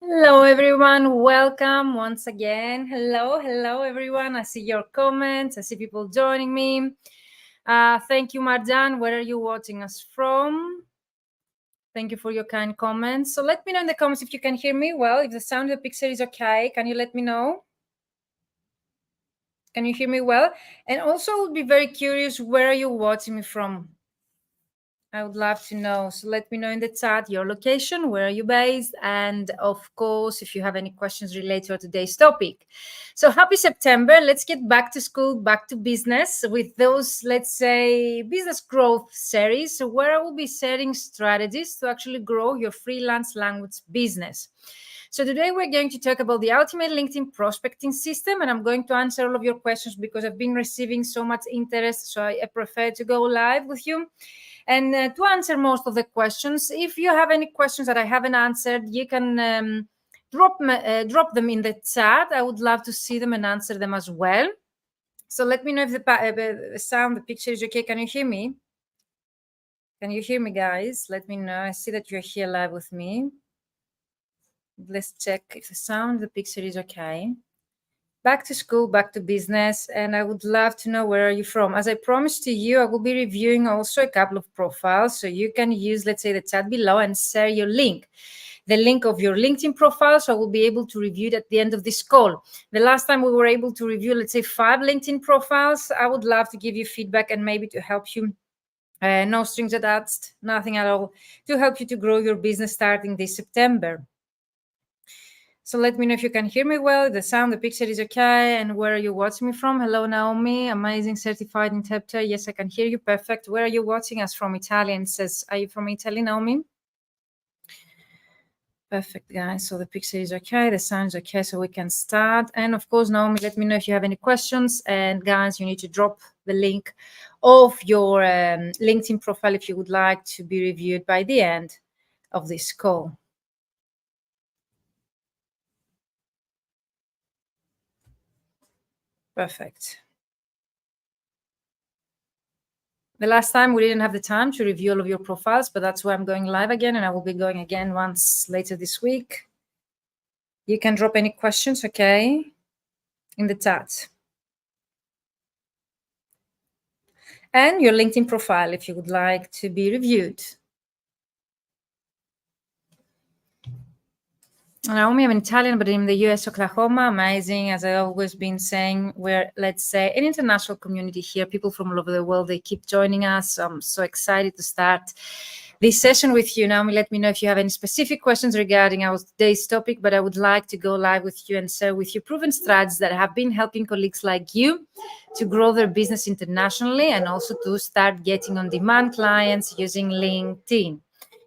Hello, everyone. Welcome once again. Hello, everyone. I see your comments. I see people joining me. Thank you, Marjan. Where are you watching us from? Thank you for your kind comments. So let me know in the comments if you can hear me well. If the sound of the picture is okay, can you let me know? Can you hear me well? And also, I would be very curious, where are you watching me from? I would love to know. So let me know in the chat your location, where are you based, and of course, if you have any questions related to today's topic. So happy September. Let's get back to school, back to business with those, let's say, business growth series, where I will be sharing strategies to actually grow your freelance language business. So today we're going to talk about the ultimate LinkedIn prospecting system, and I'm going to answer all of your questions because I've been receiving so much interest, so I prefer to go live with you. And to answer most of the questions, if you have any questions that I haven't answered, you can drop them in the chat. I would love to see them and answer them as well. So let me know if the sound, the picture is okay. Can you hear me? Can you hear me, guys? Let me know. I see that you're here live with me. Let's check if the sound, the picture is okay. Back to school, back to business, and I would love to know, where are you from? As I promised to you, I will be reviewing also a couple of profiles, so you can use, let's say, the chat below and share your link, the link of your LinkedIn profile, so I will be able to review it at the end of this call. The last time we were able to review, let's say, 5 LinkedIn profiles. I would love to give you feedback and maybe to help you, no strings attached, nothing at all, to help you to grow your business starting this September. So let me know if you can hear me well, the sound, the picture is okay, and where are you watching me from? Hello, Naomi, amazing certified interpreter. Yes, I can hear you, perfect. Where are you watching us from? Italian says, are you from Italy, Naomi? Perfect, guys. So the picture is okay, the sound is okay, so we can start. And of course, Naomi, let me know if you have any questions. And guys, you need to drop the link of your LinkedIn profile if you would like to be reviewed by the end of this call. Perfect. The last time we didn't have the time to review all of your profiles, but that's why I'm going live again, and I will be going again once later this week. You can drop any questions, okay, in the chat. And your LinkedIn profile if you would like to be reviewed. Naomi, I'm Italian, but in the US, Oklahoma, amazing. As I've always been saying, we're, let's say, an international community here. People from all over the world, they keep joining us. I'm so excited to start this session with you. Naomi, let me know if you have any specific questions regarding our today's topic, but I would like to go live with you and share with you proven strategies that have been helping colleagues like you to grow their business internationally and also to start getting on-demand clients using LinkedIn.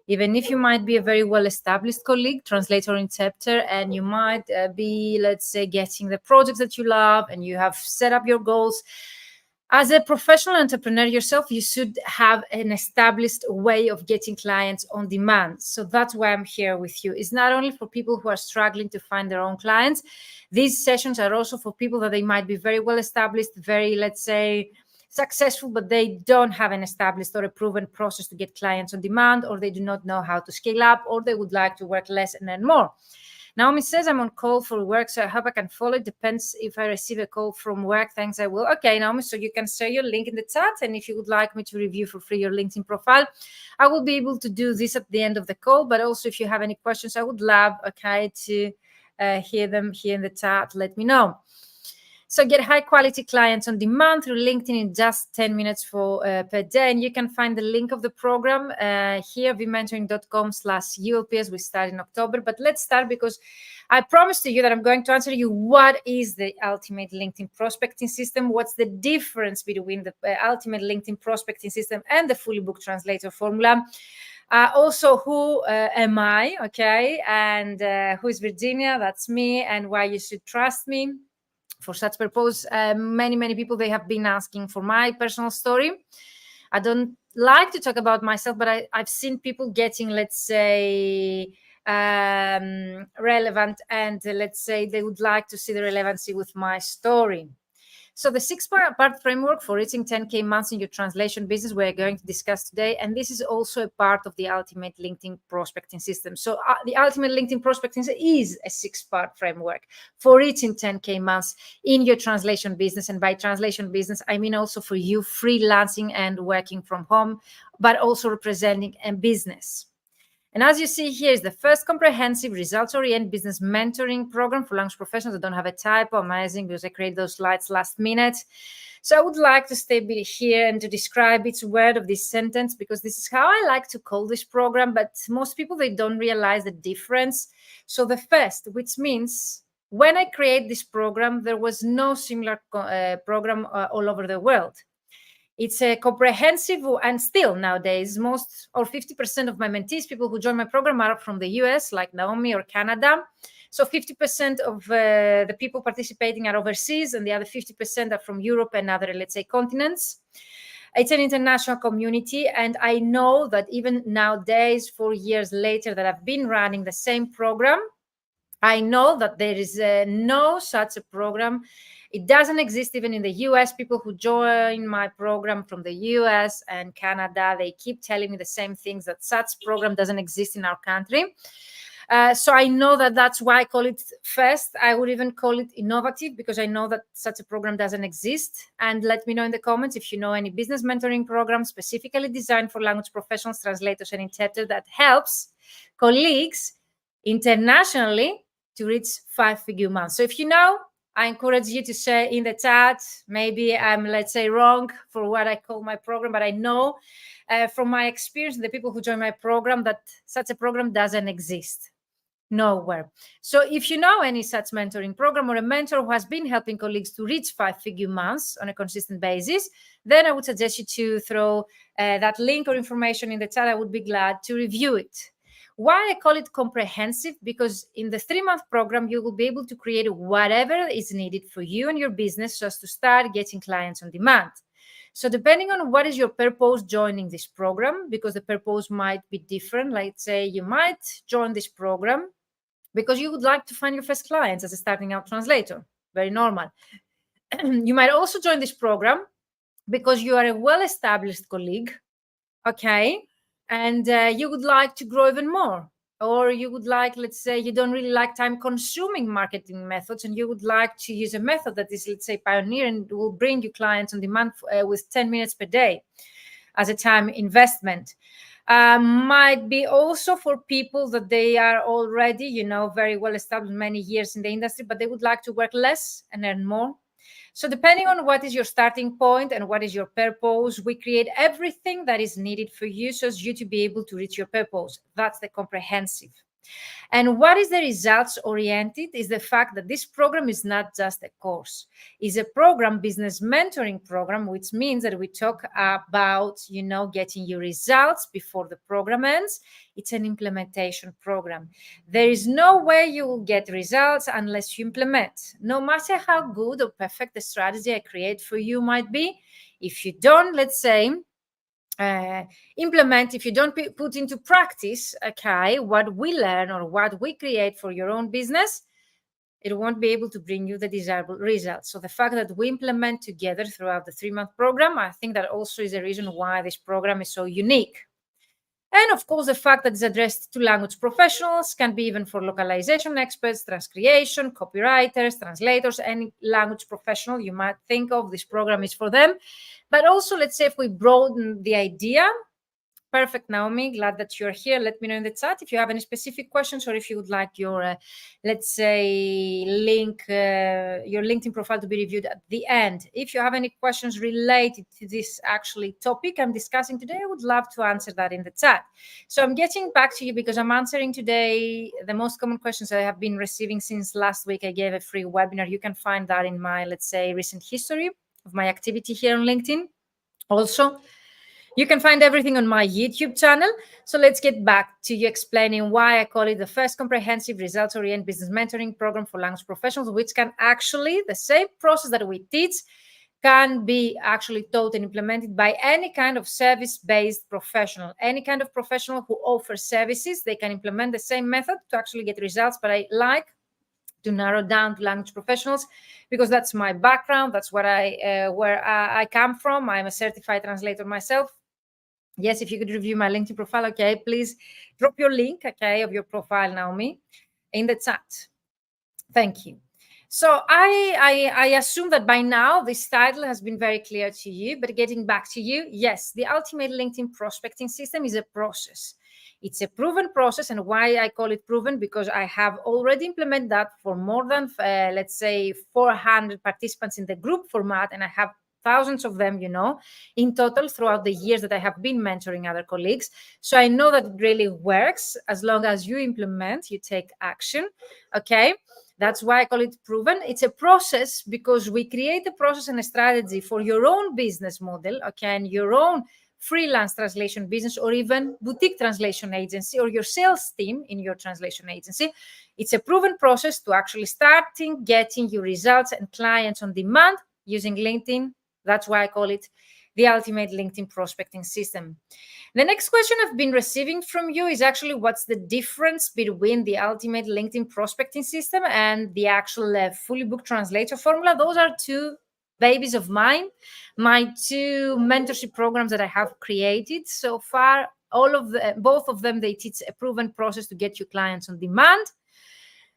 Even if you might be a very well-established colleague, translator, interpreter, and you might be, let's say, getting the projects that you love and you have set up your goals. As a professional entrepreneur yourself, you should have an established way of getting clients on demand. So that's why I'm here with you. It's not only for people who are struggling to find their own clients. These sessions are also for people that they might be very well established, very, let's say, successful, but they don't have an established or a proven process to get clients on demand, or they do not know how to scale up, or they would like to work less and earn more. Naomi says, I'm on call for work, so I hope I can follow. It depends if I receive a call from work. Thanks, I will. Okay, Naomi, so you can share your link in the chat. And if you would like me to review for free your LinkedIn profile, I will be able to do this at the end of the call. But also, if you have any questions, I would love, okay, to hear them here in the chat. Let me know. So get high quality clients on demand through LinkedIn in just 10 minutes per day. And you can find the link of the program here, vmentoring.com/ULPS. We start in October, but let's start because I promised to you that I'm going to answer you what is the ultimate LinkedIn prospecting system, what's the difference between the ultimate LinkedIn prospecting system and the Fully Booked Translator Formula. Also, who am I, okay, and who is Virginia, that's me, and why you should trust me. For such purpose, many people, they have been asking for my personal story. I don't like to talk about myself, but I've seen people getting, let's say, relevant, and let's say they would like to see the relevancy with my story. So the 6-part framework for reaching 10K months in your translation business, we're going to discuss today. And this is also a part of the ultimate LinkedIn prospecting system. So the ultimate LinkedIn prospecting is a 6-part framework for reaching 10K months in your translation business. And by translation business, I mean also for you freelancing and working from home, but also representing a business. And as you see here is the first comprehensive results-oriented business mentoring program for language professionals. I don't have a typo, amazing, because I created those slides last minute. So I would like to stay a bit here and to describe each word of this sentence, because this is how I like to call this program, but most people, they don't realize the difference. So the first, which means when I create this program, there was no similar program all over the world. It's a comprehensive, and still nowadays, most or 50% of my mentees, people who join my program, are from the US, like Naomi, or Canada. So 50% of the people participating are overseas, and the other 50% are from Europe and other, let's say, continents. It's an international community, and I know that even nowadays, 4 years later that I've been running the same program, I know that there is no such a program. It doesn't exist even in the US. People who join my program from the US and Canada, they keep telling me the same things, that such program doesn't exist in our country. So I know that that's why I call it first. I would even call it innovative, because I know that such a program doesn't exist. And let me know in the comments if you know any business mentoring program specifically designed for language professionals, translators, and interpreters that helps colleagues internationally to reach 5-figure months. So if you know, I encourage you to say in the chat. Maybe I'm, let's say, wrong for what I call my program, but I know from my experience, the people who join my program, that such a program doesn't exist nowhere. So if you know any such mentoring program, or a mentor who has been helping colleagues to reach 5-figure months on a consistent basis, then I would suggest you to throw that link or information in the chat. I would be glad to review it. Why I call it comprehensive? Because in the 3-month program, you will be able to create whatever is needed for you and your business just to start getting clients on demand. So depending on what is your purpose joining this program, because the purpose might be different. Let's say you might join this program because you would like to find your first clients as a starting out translator. Very normal. You might also join this program because you are a well-established colleague, okay? And you would like to grow even more. Or you would like, let's say, you don't really like time-consuming marketing methods, and you would like to use a method that is, let's say, pioneer and will bring you clients on demand with 10 minutes per day as a time investment. Might be also for people that they are already, very well established, many years in the industry, but they would like to work less and earn more. So depending on what is your starting point and what is your purpose, we create everything that is needed for you so as you to be able to reach your purpose. That's the comprehensive. And what is the results oriented is the fact that this program is not just a course. It's a program, business mentoring program, which means that we talk about, getting your results before the program ends. It's an implementation program. There is no way you will get results unless you implement. No matter how good or perfect the strategy I create for you might be, if you don't, let's say, implement, if you don't put into practice, okay, what we learn or what we create for your own business, it won't be able to bring you the desirable results. So the fact that we implement together throughout the 3-month program, I think that also is a reason why this program is so unique. And of course, the fact that it's addressed to language professionals, can be even for localization experts, transcreation, copywriters, translators, any language professional you might think of, this program is for them. But also, let's say if we broaden the idea, perfect, Naomi, glad that you're here. Let me know in the chat if you have any specific questions, or if you would like your, let's say, link, your LinkedIn profile to be reviewed at the end. If you have any questions related to this actually topic I'm discussing today, I would love to answer that in the chat. So I'm getting back to you because I'm answering today the most common questions I have been receiving since last week. I gave a free webinar. You can find that in my, let's say, recent history of my activity here on LinkedIn. Also, you can find everything on my YouTube channel. So let's get back to you explaining why I call it the first comprehensive results-oriented business mentoring program for language professionals, which can actually, the same process that we teach, can be actually taught and implemented by any kind of service-based professional. Any kind of professional who offers services, they can implement the same method to actually get results. But I like to narrow down to language professionals, because that's my background. That's what where I come from. I'm a certified translator myself. Yes, if you could review my LinkedIn profile, okay, please drop your link, okay, of your profile, Naomi, in the chat. Thank you. So I assume that by now this title has been very clear to you, but getting back to you, yes, the ultimate LinkedIn prospecting system is a process. It's a proven process. And why I call it proven? Because I have already implemented that for more than, let's say, 400 participants in the group format. And I have thousands of them, in total throughout the years that I have been mentoring other colleagues. So I know that it really works as long as you implement, you take action, okay? That's why I call it proven. It's a process because we create a process and a strategy for your own business model, okay, and your own freelance translation business, or even boutique translation agency, or your sales team in your translation agency. It's a proven process to actually starting getting your results and clients on demand using LinkedIn. That's why I call it the ultimate LinkedIn prospecting system. The next question I've been receiving from you is actually what's the difference between the ultimate LinkedIn prospecting system and the actual Fully Booked Translator Formula. Those are two babies of mine, my two mentorship programs that I have created so far. Both of them, they teach a proven process to get your clients on demand.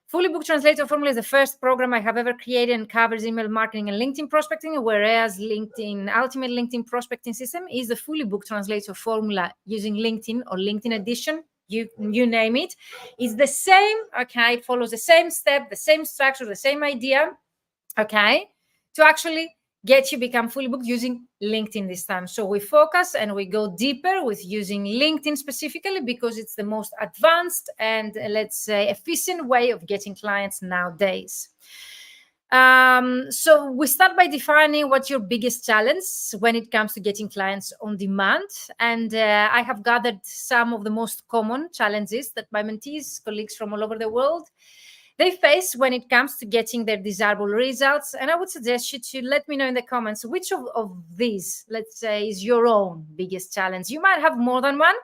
Fully Booked Translator Formula is the first program I have ever created and covers email marketing and LinkedIn prospecting, whereas Ultimate LinkedIn Prospecting System is the Fully Booked Translator Formula using LinkedIn or LinkedIn Edition, you name it. It's the same, okay? It follows the same step, the same structure, the same idea, okay, to actually get you become fully booked using LinkedIn this time. So we focus and we go deeper with using LinkedIn specifically because it's the most advanced and, let's say, efficient way of getting clients nowadays. So we start by defining what's your biggest challenge when it comes to getting clients on demand. And I have gathered some of the most common challenges that my mentees, colleagues from all over the world, they face when it comes to getting their desirable results. And I would suggest you to let me know in the comments which of these, let's say, is your own biggest challenge. You might have more than one,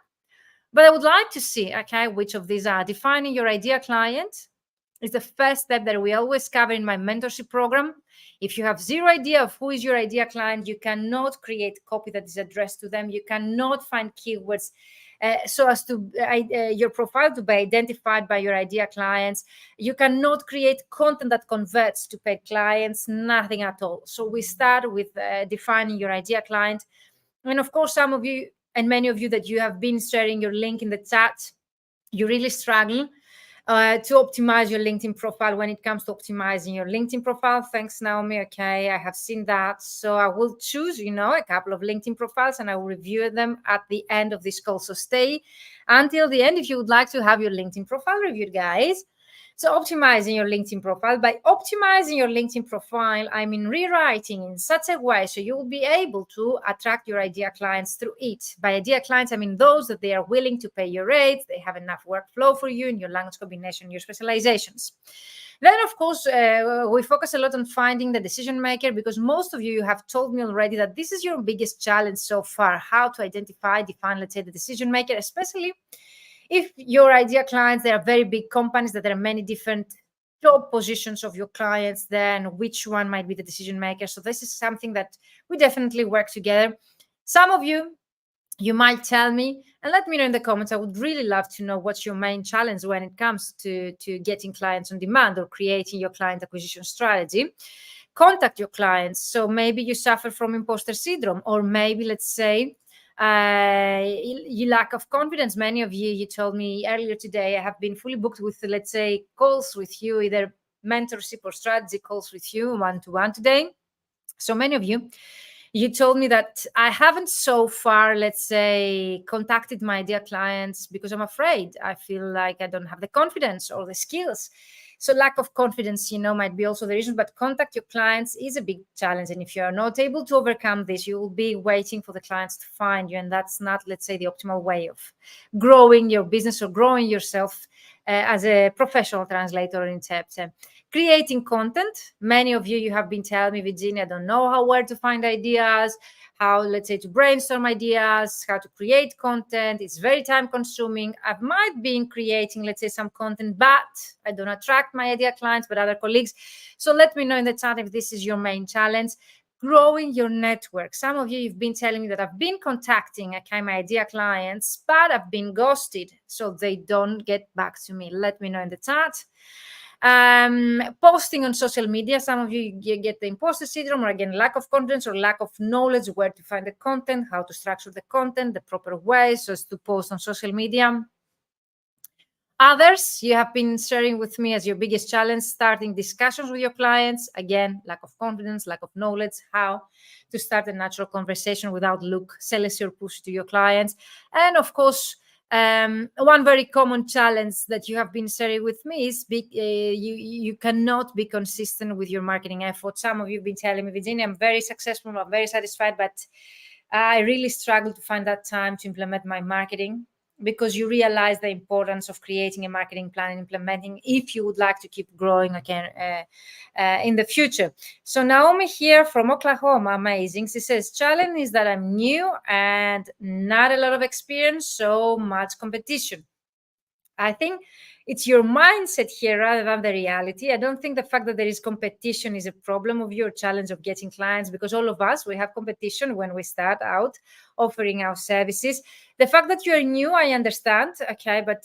but I would like to see, okay, which of these are. Defining your ideal client is the first step that we always cover in my mentorship program. If you have zero idea of who is your ideal client, you cannot create copy that is addressed to them. You cannot find keywords so as to your profile to be identified by your ideal clients. You cannot create content that converts to paid clients, nothing at all. So we start with defining your ideal client. And of course, some of you and many of you that you have been sharing your link in the chat, you really struggle to optimize your LinkedIn profile. When it comes to optimizing your LinkedIn profile, thanks, Naomi. Okay, I have seen that. So I will choose, a couple of LinkedIn profiles and I will review them at the end of this call. So stay until the end if you would like to have your LinkedIn profile reviewed, guys. So optimizing your LinkedIn profile. By optimizing your LinkedIn profile, I mean rewriting in such a way so you will be able to attract your ideal clients through it. By ideal clients, I mean those that they are willing to pay your rates, they have enough workflow for you in your language combination, your specializations. Then, of course, we focus a lot on finding the decision maker because most of you have told me already that this is your biggest challenge so far, how to identify, define, let's say, the decision maker, especially if your ideal clients, they are very big companies, that there are many different job positions of your clients, then which one might be the decision maker? So this is something that we definitely work together. Some of you might tell me, and let me know in the comments. I would really love to know what's your main challenge when it comes to getting clients on demand or creating your client acquisition strategy. Contact your clients. So maybe you suffer from imposter syndrome, or maybe, let's say, you lack of confidence. Many of you told me earlier today, I have been fully booked with, let's say, calls with you, either mentorship or strategy calls with you one-to-one today. So many of you told me that I haven't so far, let's say, contacted my ideal clients because I'm afraid. I feel like I don't have the confidence or the skills. So lack of confidence, might be also the reason, but contact your clients is a big challenge. And if you are not able to overcome this, you will be waiting for the clients to find you. And that's not, let's say, the optimal way of growing your business or growing yourself as a professional translator or interpreter. Creating content. Many of you have been telling me, Virginia, I don't know where to find ideas, how, let's say, to brainstorm ideas, how to create content. It's very time consuming. I might be creating, let's say, some content, but I don't attract my ideal clients, but other colleagues. So let me know in the chat if this is your main challenge. Growing your network. Some of you've been telling me that I've been contacting my ideal clients, but I've been ghosted, so they don't get back to me. Let me know in the chat. Posting on social media. Some of you get the imposter syndrome, or again, lack of confidence or lack of knowledge where to find the content, how to structure the content, the proper way so as to post on social media. Others, you have been sharing with me as your biggest challenge, starting discussions with your clients. Again, lack of confidence, lack of knowledge, how to start a natural conversation without look salesy or push to your clients. And of course, one very common challenge that you have been sharing with me is you cannot be consistent with your marketing efforts. Some of you have been telling me, Virginia, I'm very successful, I'm very satisfied, but I really struggle to find that time to implement my marketing, because you realize the importance of creating a marketing plan and implementing if you would like to keep growing again in the future. So Naomi here from Oklahoma, amazing. She says, challenge is that I'm new and not a lot of experience, so much competition. I think it's your mindset here rather than the reality. I don't think the fact that there is competition is a problem of your challenge of getting clients, because all of us, we have competition when we start out offering our services. The fact that you are new, I understand, okay, but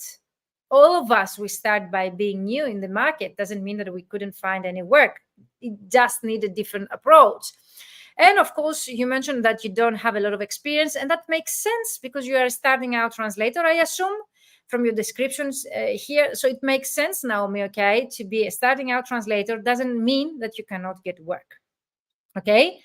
all of us, we start by being new in the market. Doesn't mean that we couldn't find any work. It just need a different approach. And of course, you mentioned that you don't have a lot of experience, and that makes sense because you are a starting out translator, I assume, from your descriptions here. So it makes sense, Naomi, okay, to be a starting out translator doesn't mean that you cannot get work, okay?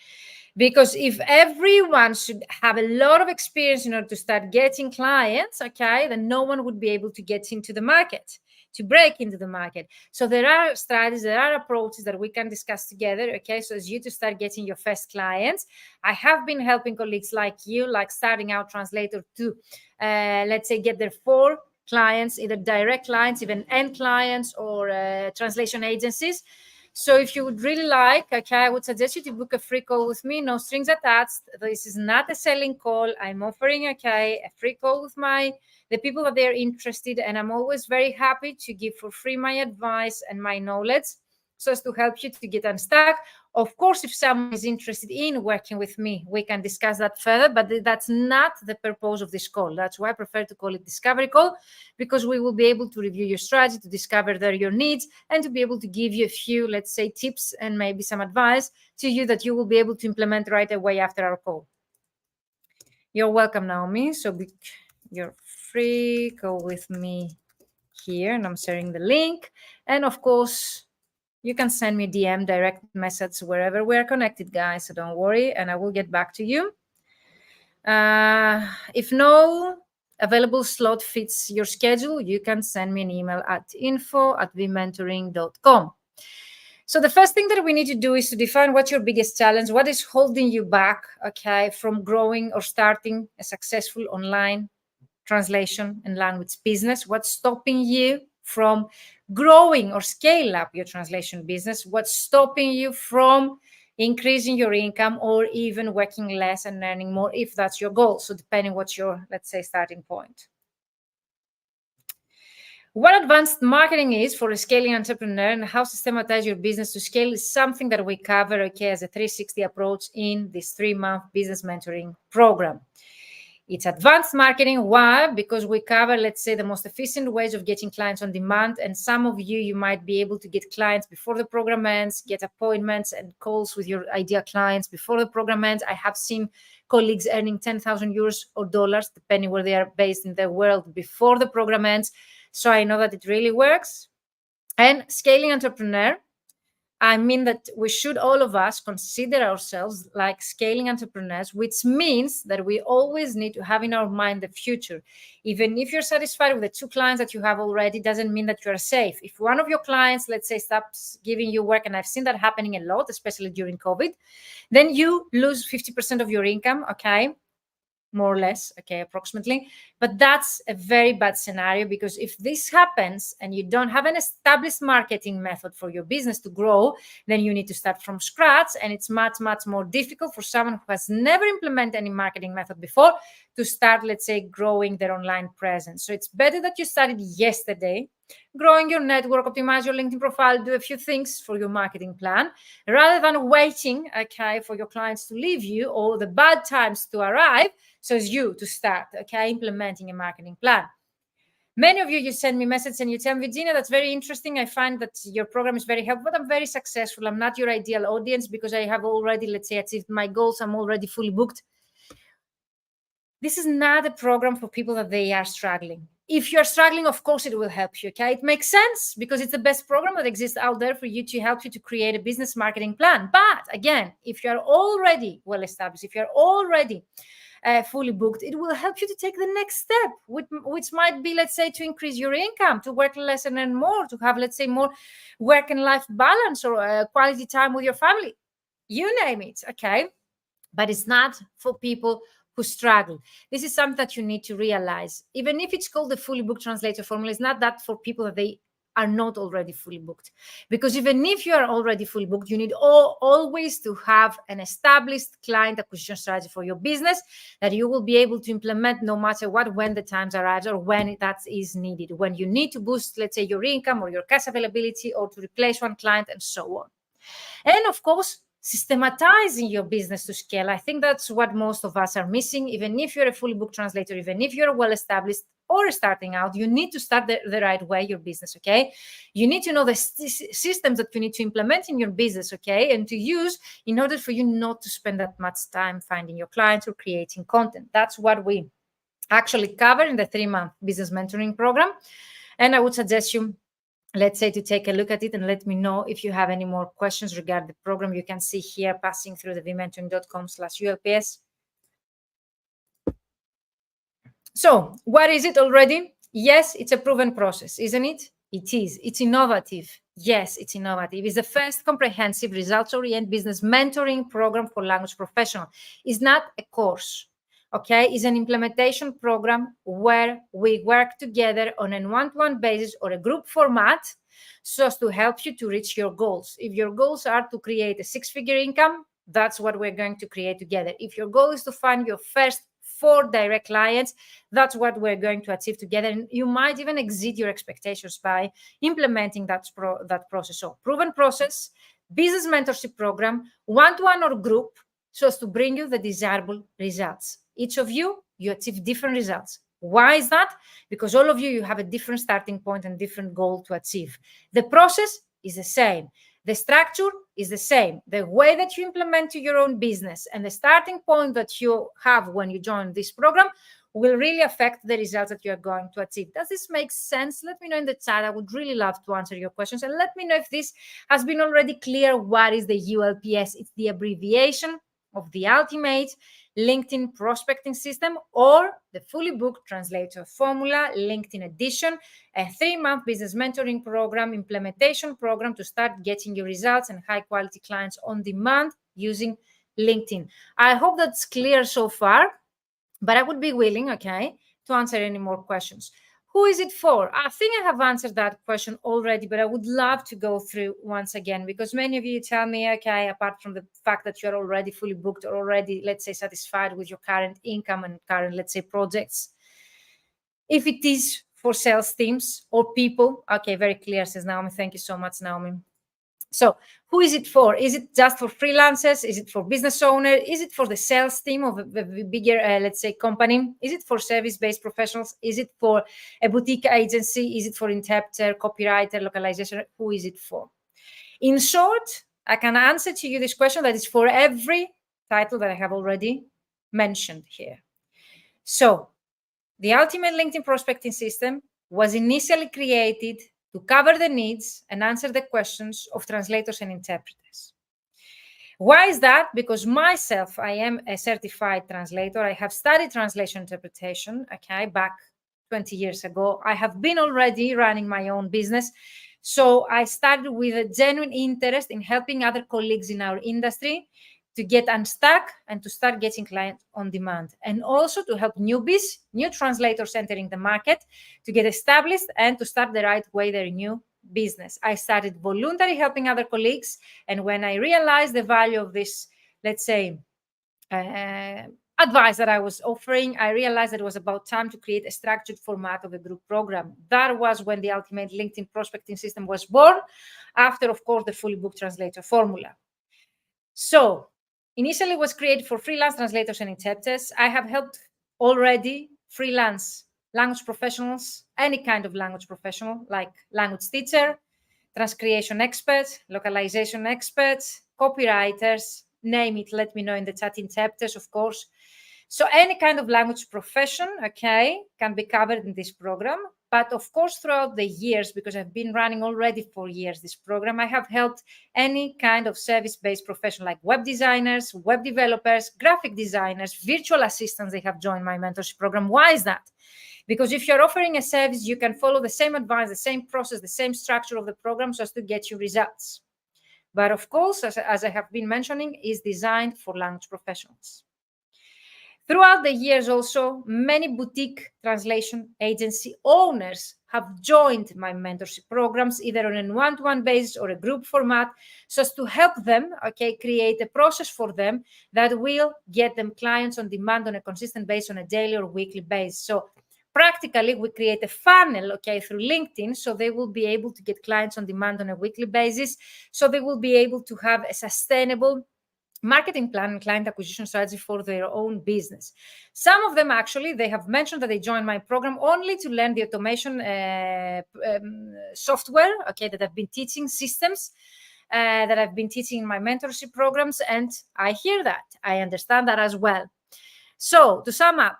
Because if everyone should have a lot of experience in order to start getting clients, okay, then no one would be able to get into the market, to break into the market. So there are strategies, there are approaches that we can discuss together, okay, so as you to start getting your first clients. I have been helping colleagues like you, like starting out translator, to, let's say, get their 4 clients, either direct clients, even end clients, or translation agencies. So if you would really like, okay, I would suggest you to book a free call with me, no strings attached. This is not a selling call. I'm offering, okay, a free call with the people that they're interested, and I'm always very happy to give for free my advice and my knowledge so as to help you to get unstuck. Of course, if someone is interested in working with me, we can discuss that further, but that's not the purpose of this call. That's why I prefer to call it discovery call, because we will be able to review your strategy, to discover your needs, and to be able to give you a few, let's say, tips and maybe some advice to you that you will be able to implement right away after our call. You're welcome, Naomi. So you're free, go with me here, and I'm sharing the link. And of course, you can send me DM, direct message, wherever we're connected, guys. So don't worry, and I will get back to you. If no available slot fits your schedule, you can send me an email at info@vmentoring.com. So the first thing that we need to do is to define what's your biggest challenge, what is holding you back, okay, from growing or starting a successful online translation and language business. What's stopping you from growing or scale up your translation business? What's stopping you from increasing your income or even working less and earning more, if that's your goal? So depending what's your, let's say, starting point. What advanced marketing is for a scaling entrepreneur and how to systematize your business to scale is something that we cover, okay, as a 360 approach in this 3-month business mentoring program. It's advanced marketing. Why? Because we cover, let's say, the most efficient ways of getting clients on demand. And some of you might be able to get clients before the program ends, get appointments and calls with your ideal clients before the program ends. I have seen colleagues earning 10,000 euros or dollars, depending where they are based in the world, before the program ends. So I know that it really works. And scaling entrepreneur, I mean that we should, all of us, consider ourselves like scaling entrepreneurs, which means that we always need to have in our mind the future. Even if you're satisfied with the 2 clients that you have already, doesn't mean that you're safe. If one of your clients, let's say, stops giving you work, and I've seen that happening a lot, especially during COVID, then you lose 50% of your income, okay? more or less, okay, approximately. But that's a very bad scenario, because if this happens and you don't have an established marketing method for your business to grow, then you need to start from scratch. And it's much, much more difficult for someone who has never implemented any marketing method before to start, let's say, growing their online presence. So it's better that you started yesterday, growing your network, optimize your LinkedIn profile, do a few things for your marketing plan, rather than waiting, okay, for your clients to leave you or the bad times to arrive, so it's you to start, okay, implementing a marketing plan. Many of you send me messages and you tell me, Virginia, that's very interesting. I find that your program is very helpful, but I'm very successful. I'm not your ideal audience because I have already, let's say, achieved my goals. I'm already fully booked. This is not a program for people that they are struggling. If you're struggling, of course, it will help you, okay? It makes sense because it's the best program that exists out there for you to help you to create a business marketing plan. But again, if you're already well established, if you're already fully booked, it will help you to take the next step, which might be, let's say, to increase your income, to work less and earn more, to have, let's say, more work and life balance or quality time with your family. You name it, okay? But it's not for people who struggle. This is something that you need to realize. Even if it's called the Fully Booked Translator Formula, it's not that for people that they are not already fully booked. Because even if you are already fully booked, you need always to have an established client acquisition strategy for your business that you will be able to implement no matter what, when the times arrives or when that is needed, when you need to boost, let's say, your income or your cash availability or to replace one client and so on. And of course, systematizing your business to scale. I think that's what most of us are missing. Even if you're a fully booked translator, even if you're well established or starting out, you need to start the right way your business, okay? You need to know the systems that you need to implement in your business, okay, and to use in order for you not to spend that much time finding your clients or creating content. That's what we actually cover in the 3-month business mentoring program. And I would suggest you, let's say, to take a look at it and let me know if you have any more questions regarding the program. You can see here passing through the vmentoring.com/ULPS. So what is it already? Yes, it's a proven process, isn't it? It is. It's innovative. Yes, it's innovative. It's the first comprehensive results-oriented business mentoring program for language professionals. It's not a course. Okay, it's an implementation program where we work together on a one-to-one basis or a group format so as to help you to reach your goals. If your goals are to create a 6-figure income, that's what we're going to create together. If your goal is to find your first 4 direct clients, that's what we're going to achieve together. And you might even exceed your expectations by implementing that process. So proven process, business mentorship program, one-to-one or group, so as to bring you the desirable results. Each of you achieve different results. Why is that? Because all of you have a different starting point and different goal to achieve. The process is the same. The structure is the same. The way that you implement to your own business and the starting point that you have when you join this program will really affect the results that you are going to achieve. Does this make sense? Let me know in the chat. I would really love to answer your questions. And let me know if this has been already clear. What is the ULPS? It's the abbreviation of the Ultimate LinkedIn Prospecting System, or the Fully Booked Translator Formula LinkedIn Edition, a 3-month business mentoring program, implementation program to start getting your results and high quality clients on demand using LinkedIn. I hope that's clear so far, but I would be willing, okay, to answer any more questions. Who is it for? I think I have answered that question already, but I would love to go through once again, because many of you tell me, okay, apart from the fact that you're already fully booked or already, let's say, satisfied with your current income and current, let's say, projects, if it is for sales teams or people, okay, very clear, says Naomi. Thank you so much, Naomi. So who is it for? Is it just for freelancers? Is it for business owners? Is it for the sales team of a bigger, let's say, company? Is it for service-based professionals? Is it for a boutique agency? Is it for interpreter, copywriter, localization? Who is it for? In short, I can answer to you this question that is for every title that I have already mentioned here. So the Ultimate LinkedIn Prospecting System was initially created to cover the needs and answer the questions of translators and interpreters. Why is that? Because myself, I am a certified translator. I have studied translation interpretation, okay, back 20 years ago. I have been already running my own business. So I started with a genuine interest in helping other colleagues in our industry to get unstuck and to start getting clients on demand, and also to help newbies, new translators entering the market, to get established and to start the right way their new business. I started voluntary helping other colleagues, and when I realized the value of this, let's say, advice that I was offering, I realized that it was about time to create a structured format of a group program. That was when the ultimate LinkedIn prospecting system was born, after, of course, the Fully Booked Translator Formula. So initially it was created for freelance translators and interpreters. I have helped already freelance language professionals, any kind of language professional, like language teacher, transcreation experts, localization experts, copywriters, name it, let me know in the chat, interpreters, of course. So any kind of language profession, okay, can be covered in this program. But of course, throughout the years, because I've been running already for years this program, I have helped any kind of service-based profession like web designers, web developers, graphic designers, virtual assistants. They have joined my mentorship program. Why is that? Because if you're offering a service, you can follow the same advice, the same process, the same structure of the program so as to get you results. But of course, as I have been mentioning, is designed for language professionals. Throughout the years also, many boutique translation agency owners have joined my mentorship programs, either on a one-to-one basis or a group format, so as to help them, okay, create a process for them that will get them clients on demand on a consistent basis on a daily or weekly basis. So practically, we create a funnel, okay, through LinkedIn, so they will be able to get clients on demand on a weekly basis, so they will be able to have a sustainable marketing plan and client acquisition strategy for their own business. Some of them actually, they have mentioned that they joined my program only to learn the automation software, okay, that I've been teaching, systems that I've been teaching in my mentorship programs, and I hear that. I understand that as well. So to sum up,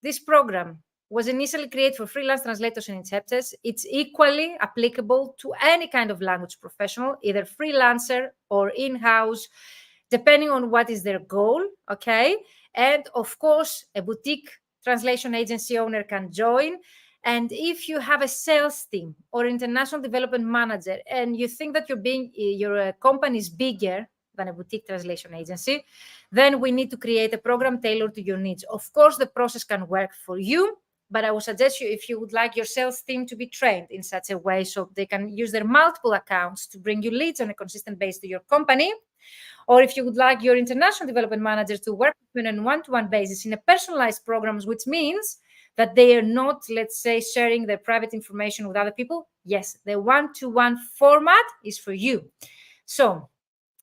this program was initially created for freelance translators and interpreters. It's equally applicable to any kind of language professional, either freelancer or in-house, depending on what is their goal, okay? And of course, a boutique translation agency owner can join. And if you have a sales team or international development manager, and you think that your company is bigger than a boutique translation agency, then we need to create a program tailored to your needs. Of course, the process can work for you, but I would suggest you, if you would like your sales team to be trained in such a way so they can use their multiple accounts to bring you leads on a consistent basis to your company, or if you would like your international development manager to work with you on a one-to-one basis in a personalized programs, which means that they are not, let's say, sharing their private information with other people, yes, the one-to-one format is for you. So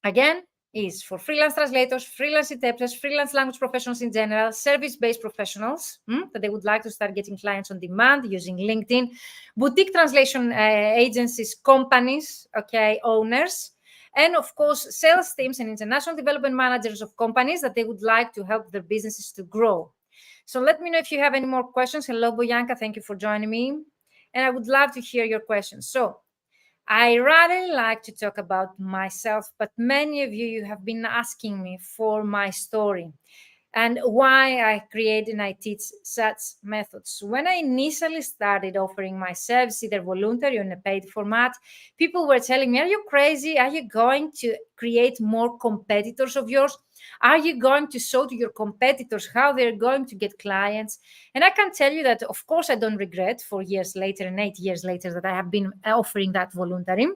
again, is for freelance translators, freelance interpreters, freelance language professionals in general, service-based professionals that they would like to start getting clients on demand using LinkedIn, boutique translation agencies, companies, okay, owners, and of course, sales teams and international development managers of companies that they would like to help their businesses to grow. So let me know if you have any more questions. Hello, Boyanka. Thank you for joining me. And I would love to hear your questions. So I rather like to talk about myself, but many of you have been asking me for my story and why I create and I teach such methods. When I initially started offering my service, either voluntary or in a paid format, people were telling me, are you crazy? Are you going to create more competitors of yours? Are you going to show to your competitors how they're going to get clients? And I can tell you that, of course, I don't regret 4 years later and 8 years later that I have been offering that voluntary.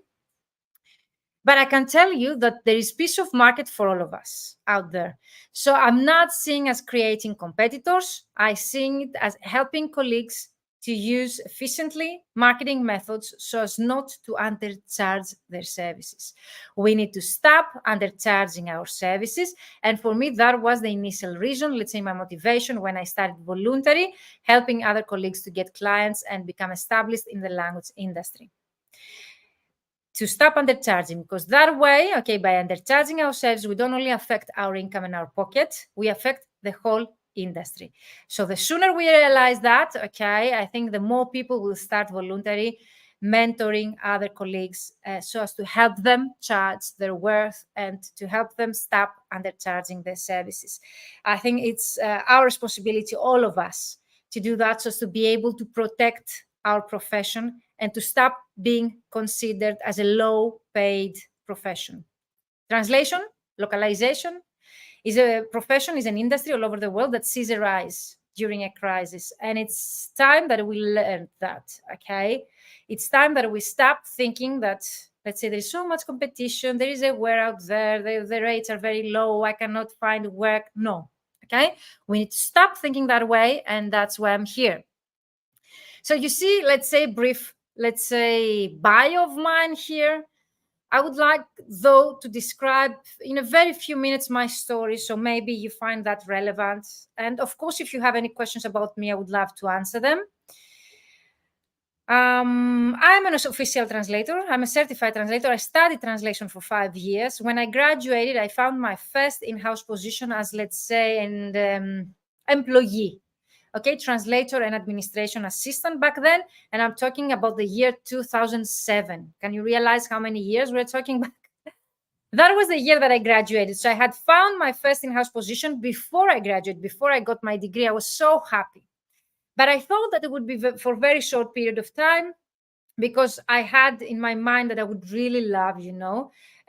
But I can tell you that there is piece of market for all of us out there. So I'm not seeing as creating competitors. I see it as helping colleagues to use efficiently marketing methods so as not to undercharge their services. We need to stop undercharging our services. And for me, that was the initial reason, let's say my motivation when I started voluntary, helping other colleagues to get clients and become established in the language industry. To stop undercharging, because that way, okay, by undercharging ourselves, we don't only affect our income and our pocket, we affect the whole industry. So the sooner we realize that, okay, I think the more people will start voluntary mentoring other colleagues so as to help them charge their worth and to help them stop undercharging their services. I think it's our responsibility, all of us, to do that so as to be able to protect our profession and to stop being considered as a low-paid profession. Translation, localization, is a profession, is an industry all over the world that sees a rise during a crisis. And it's time that we learn that, okay? It's time that we stop thinking that, let's say, there's so much competition, there is a war out there, the rates are very low, I cannot find work. No, okay? We need to stop thinking that way, and that's why I'm here. So you see, let's say, brief, let's say, bio of mine here. I would like, though, to describe in a very few minutes my story, so maybe you find that relevant. And of course, if you have any questions about me, I would love to answer them. I'm an official translator. I'm a certified translator. I studied translation for 5 years. When I graduated, I found my first in-house position as, let's say, an employee. Okay, translator and administration assistant back then. And I'm talking about the year 2007. Can you realize how many years we're talking back? That was the year that I graduated. So I had found my first in-house position before I graduated, before I got my degree. I was so happy. But I thought that it would be for a very short period of time, because I had in my mind that I would really love,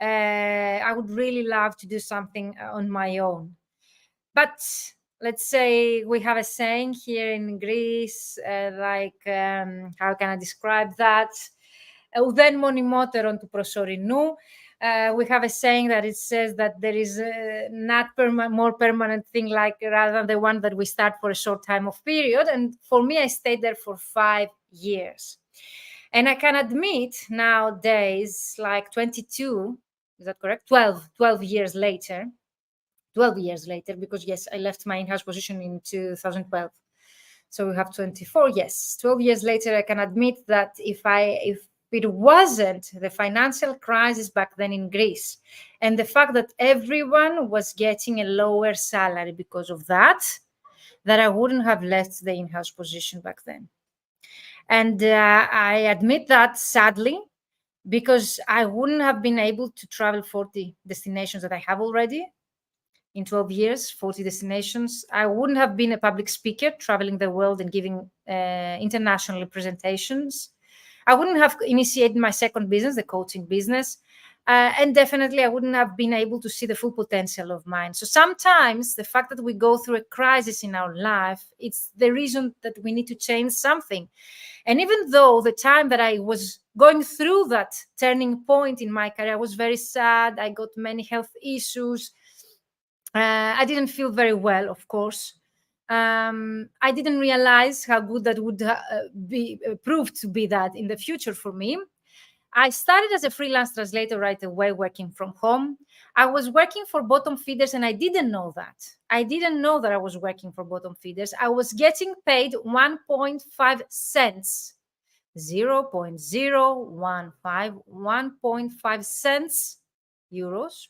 I would really love to do something on my own. But let's say we have a saying here in Greece, how can I describe that? Ουδέν μονιμότερον του προσωρινού. We have a saying that it says that there is not more permanent thing rather than the one that we start for a short time of period. And for me, I stayed there for 5 years. And I can admit nowadays, like 22, is that correct? 12 years later, 12 years later, because yes, I left my in-house position in 2012. So we have 24, yes. 12 years later, I can admit that if it wasn't the financial crisis back then in Greece, and the fact that everyone was getting a lower salary because of that I wouldn't have left the in-house position back then. And I admit that, sadly, because I wouldn't have been able to travel 40 destinations that I have already. In 12 years, 40 destinations. I wouldn't have been a public speaker traveling the world and giving international presentations. I wouldn't have initiated my second business, the coaching business. And definitely I wouldn't have been able to see the full potential of mine. So sometimes the fact that we go through a crisis in our life, it's the reason that we need to change something. And even though the time that I was going through that turning point in my career, I was very sad, I got many health issues, I didn't feel very well, of course. I didn't realize how good that would be proved to be that in the future for me. I started as a freelance translator right away, working from home. I was working for bottom feeders, and I didn't know that. I didn't know that I was working for bottom feeders. I was getting paid 1.5 cents, 0.015, 1.5 cents euros,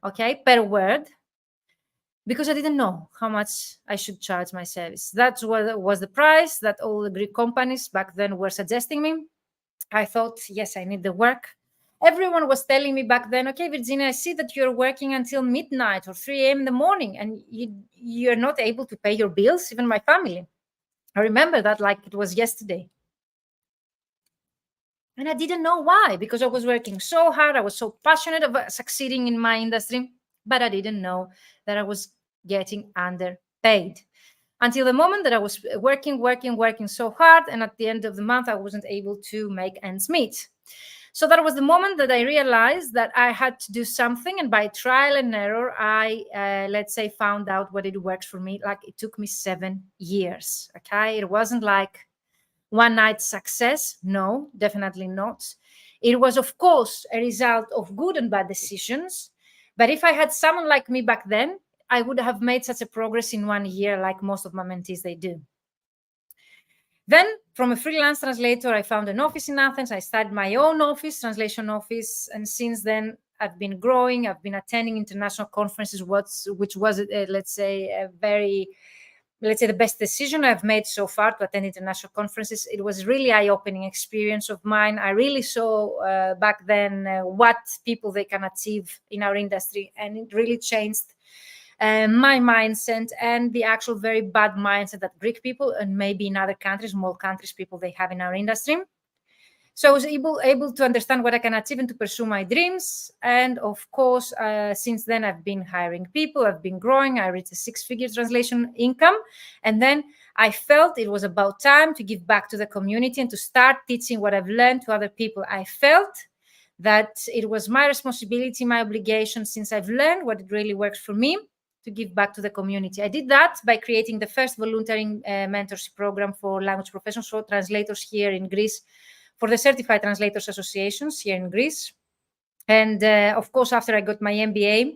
okay, per word, because I didn't know how much I should charge my service. That was the price that all the Greek companies back then were suggesting me. I thought, yes, I need the work. Everyone was telling me back then, okay, Virginia, I see that you're working until midnight or 3 a.m. in the morning, and you're not able to pay your bills, even my family. I remember that like it was yesterday. And I didn't know why, because I was working so hard. I was so passionate about succeeding in my industry, but I didn't know that I was getting underpaid. Until the moment that I was working so hard, and at the end of the month, I wasn't able to make ends meet. So that was the moment that I realized that I had to do something, and by trial and error, I, let's say, found out what it works for me. Like, it took me 7 years, okay? It wasn't like one night success. No, definitely not. It was, of course, a result of good and bad decisions. But if I had someone like me back then, I would have made such a progress in 1 year, like most of my mentees, they do. Then, from a freelance translator, I found an office in Athens. I started my own office, translation office. And since then, I've been growing. I've been attending international conferences, which was, let's say, the best decision I've made so far, to attend international conferences. It was really eye-opening experience of mine. I really saw back then what people they can achieve in our industry, and it really changed my mindset and the actual very bad mindset that Greek people, and maybe in other countries, more countries, people they have in our industry. So I was able to understand what I can achieve and to pursue my dreams. And of course, since then, I've been hiring people, I've been growing, I reached a 6-figure translation income. And then I felt it was about time to give back to the community and to start teaching what I've learned to other people. I felt that it was my responsibility, my obligation, since I've learned what it really works for me, to give back to the community. I did that by creating the first volunteering mentorship program for language professionals, for translators here in Greece, for the Certified Translators Associations here in Greece. And of course, after I got my MBA,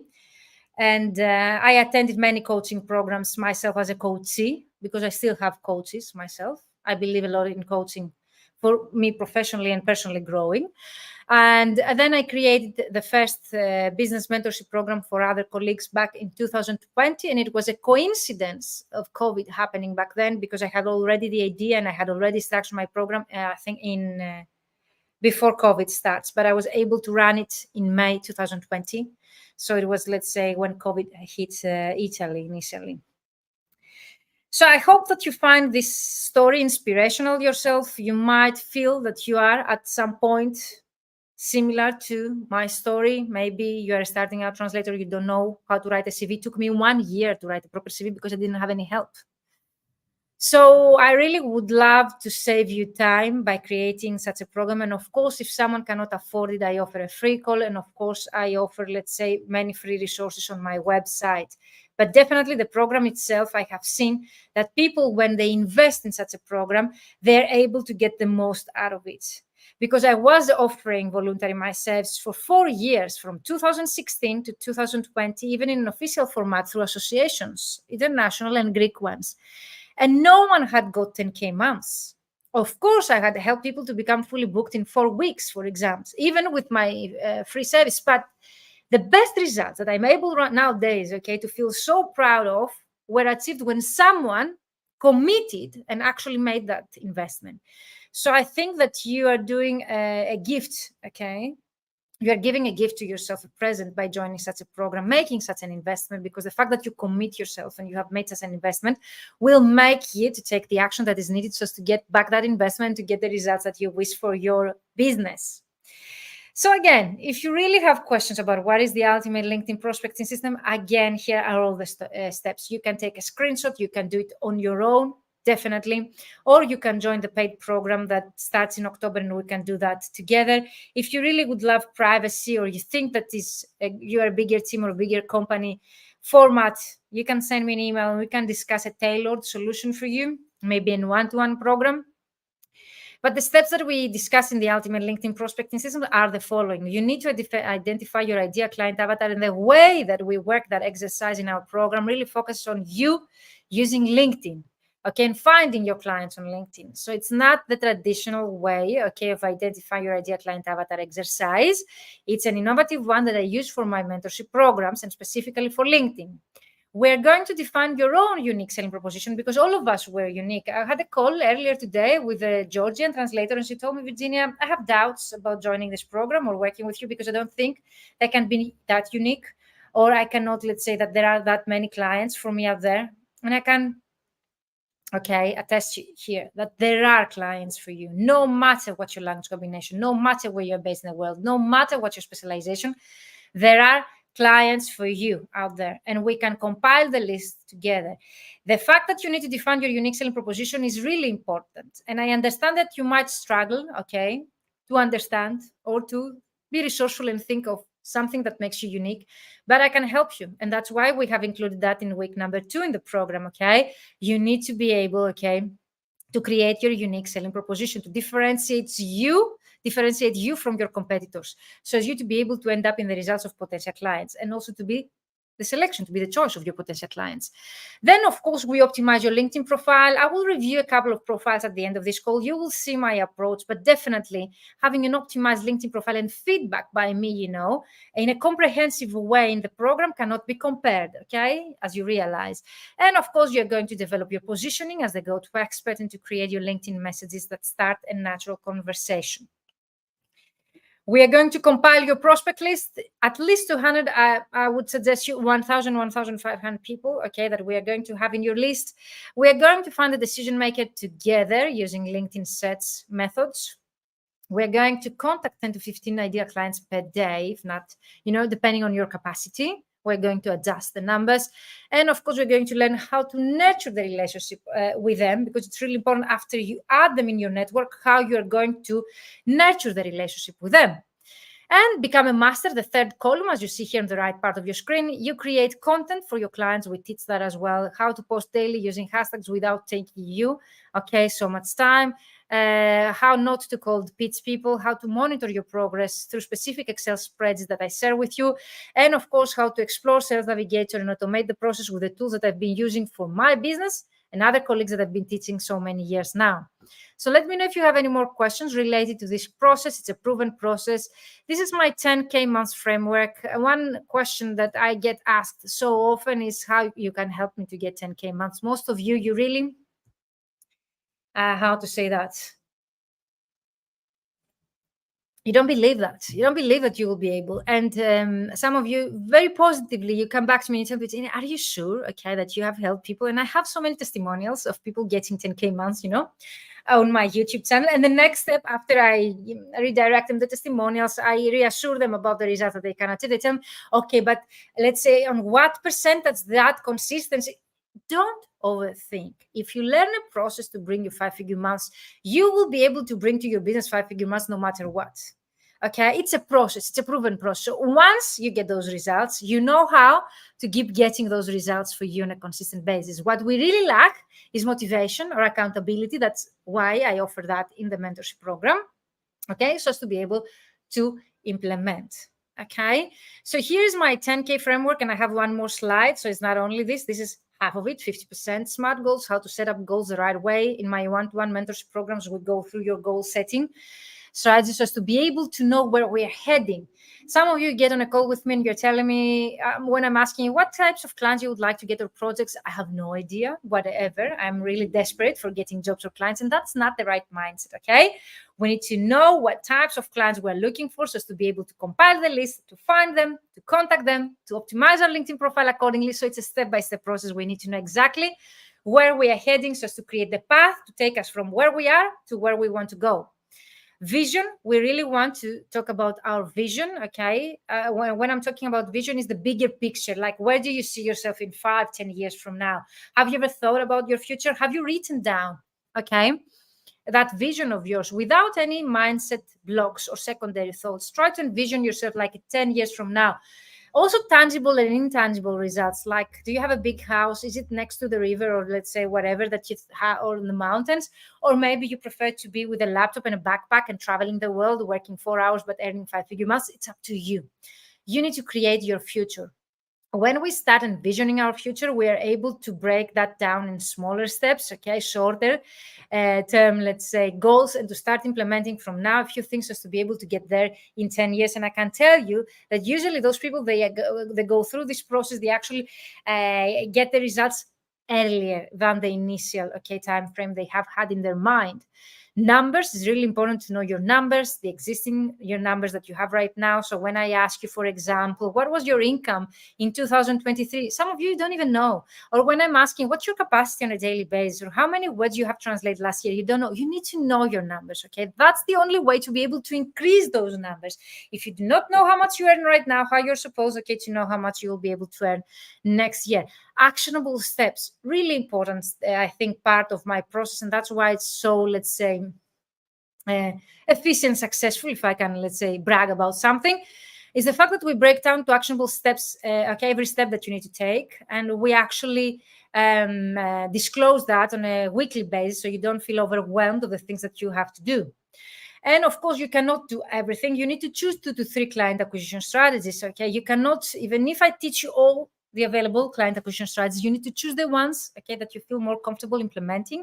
and I attended many coaching programs myself as a coachee, because I still have coaches myself. I believe a lot in coaching for me professionally and personally growing. And then I created the first business mentorship program for other colleagues back in 2020. And it was a coincidence of COVID happening back then, because I had already the idea and I had already structured my program, I think in before COVID starts, but I was able to run it in May 2020. So it was, let's say, when COVID hit Italy initially. So I hope that you find this story inspirational yourself. You might feel that you are at some point similar to my story. Maybe you are a starting out translator, you don't know how to write a CV. It took me 1 year to write a proper CV because I didn't have any help. So I really would love to save you time by creating such a program. And of course, if someone cannot afford it, I offer a free call. And of course, I offer, let's say, many free resources on my website. But definitely the program itself, I have seen that people, when they invest in such a program, they're able to get the most out of it. Because I was offering voluntary myself for 4 years, from 2016 to 2020, even in an official format through associations, international and Greek ones. And no one had got 10K months. Of course, I had helped people to become fully booked in 4 weeks for exams, even with my free service. But the best results that I'm able nowadays, okay, to feel so proud of were achieved when someone committed and actually made that investment. So I think that you are doing a gift, okay? You are giving a gift to yourself, a present, by joining such a program, making such an investment, because the fact that you commit yourself and you have made such an investment will make you to take the action that is needed just to get back that investment, to get the results that you wish for your business. So again, if you really have questions about what is the ultimate LinkedIn prospecting system, again, here are all the steps. You can take a screenshot, you can do it on your own, definitely, or you can join the paid program that starts in October, and we can do that together. If you really would love privacy, or you think that you are a bigger team or a bigger company format, you can send me an email and we can discuss a tailored solution for you, maybe in one-to-one program. But the steps that we discuss in the Ultimate LinkedIn Prospecting System are the following. You need to identify your ideal client avatar, and the way that we work that exercise in our program really focuses on you using LinkedIn, okay, and finding your clients on LinkedIn. So it's not the traditional way, okay, of identifying your ideal client avatar exercise. It's an innovative one that I use for my mentorship programs and specifically for LinkedIn. We're going to define your own unique selling proposition, because all of us were unique. I had a call earlier today with a Georgian translator, and she told me, Virginia, I have doubts about joining this program or working with you because I don't think I can be that unique, or I cannot, let's say, that there are that many clients for me out there. And I can, okay, attest here that there are clients for you, no matter what your language combination, no matter where you're based in the world, no matter what your specialization, there are clients for you out there, and we can compile the list together. The fact that you need to define your unique selling proposition is really important. And I understand that you might struggle, okay, to understand or to be resourceful and think of something that makes you unique, but I can help you. And that's why we have included that in week number 2 in the program, okay? You need to be able, okay, to create your unique selling proposition, to differentiate you from your competitors, so as you to be able to end up in the results of potential clients, and also to be the selection, to be the choice of your potential clients. Then, of course, we optimize your LinkedIn profile. I will review a couple of profiles at the end of this call. You will see my approach, but definitely having an optimized LinkedIn profile and feedback by me, in a comprehensive way in the program cannot be compared, okay, as you realize. And of course, you're going to develop your positioning as the go-to expert and to create your LinkedIn messages that start a natural conversation. We are going to compile your prospect list, at least 200. I would suggest you 1,000, 1,500 people, okay, that we are going to have in your list. We are going to find a decision maker together using LinkedIn sets methods. We're going to contact 10 to 15 ideal clients per day, if not, depending on your capacity. We're going to adjust the numbers. And of course, we're going to learn how to nurture the relationship with them, because it's really important after you add them in your network, how you're going to nurture the relationship with them. And become a master, the third column, as you see here on the right part of your screen. You create content for your clients. We teach that as well, how to post daily using hashtags without taking so much time. How not to cold pitch people, how to monitor your progress through specific Excel spreadsheets that I share with you, and of course, how to explore Sales Navigator and automate the process with the tools that I've been using for my business and other colleagues that I've been teaching so many years now. So let me know if you have any more questions related to this process. It's a proven process. This is my 10K months framework. One question that I get asked so often is how you can help me to get 10K months. Most of you really, how to say that? You don't believe that. You don't believe that you will be able. And some of you, very positively, you come back to me and tell me, are you sure, that you have helped people? And I have so many testimonials of people getting 10K months, on my YouTube channel. And the next step, after I redirect them the testimonials, I reassure them about the results that they can achieve. They tell me, okay, but let's say on what percentage that consistency? Don't overthink. If you learn a process to bring you 5-figure months, you will be able to bring to your business 5-figure months no matter what. Okay, it's a process. It's a proven process. So once you get those results, you know how to keep getting those results for you on a consistent basis. What we really lack is motivation or accountability. That's why I offer that in the mentorship program. Okay, so as to be able to implement. Okay, so here's my 10K framework, and I have one more slide. So it's not only this is half of it, 50% SMART goals, how to set up goals the right way. In my one-to-one mentorship programs, we go through your goal setting strategies so as to be able to know where we're heading. Some of you get on a call with me and you're telling me, when I'm asking you what types of clients you would like to get or projects, I have no idea, whatever. I'm really desperate for getting jobs or clients, and that's not the right mindset, okay? We need to know what types of clients we're looking for so as to be able to compile the list, to find them, to contact them, to optimize our LinkedIn profile accordingly. So it's a step-by-step process. We need to know exactly where we are heading so as to create the path to take us from where we are to where we want to go. Vision, we really want to talk about our vision, okay? When I'm talking about vision, is the bigger picture, like where do you see yourself in 5-10 years from now? Have you ever thought about your future? Have you written down, okay, that vision of yours without any mindset blocks or secondary thoughts? Try to envision yourself like 10 years from now. Also tangible and intangible results, like do you have a big house? Is it next to the river, or let's say whatever that you have, or in the mountains? Or maybe you prefer to be with a laptop and a backpack and traveling the world, working 4 hours but earning 5-figure months. It's up to you. You need to create your future. When we start envisioning our future, we are able to break that down in smaller steps, okay, shorter term, let's say, goals, and to start implementing from now a few things just to be able to get there in 10 years. And I can tell you that usually those people, they go through this process, they actually get the results earlier than the initial, time frame they have had in their mind. Numbers is really important to know your numbers, your numbers that you have right now. So when I ask you, for example, what was your income in 2023? Some of you don't even know. Or when I'm asking, what's your capacity on a daily basis? Or how many words you have translated last year? You don't know. You need to know your numbers, okay? That's the only way to be able to increase those numbers. If you do not know how much you earn right now, how you're supposed, to know how much you will be able to earn next year. Actionable steps, really important, I think, part of my process. And that's why it's so, let's say, efficient, successful, if I can, let's say, brag about something, is the fact that we break down to actionable steps, every step that you need to take. And we actually disclose that on a weekly basis so you don't feel overwhelmed with the things that you have to do. And of course, you cannot do everything. You need to choose 2 to 3 client acquisition strategies, okay? You cannot, even if I teach you all the available client acquisition strategies, you need to choose the ones, that you feel more comfortable implementing,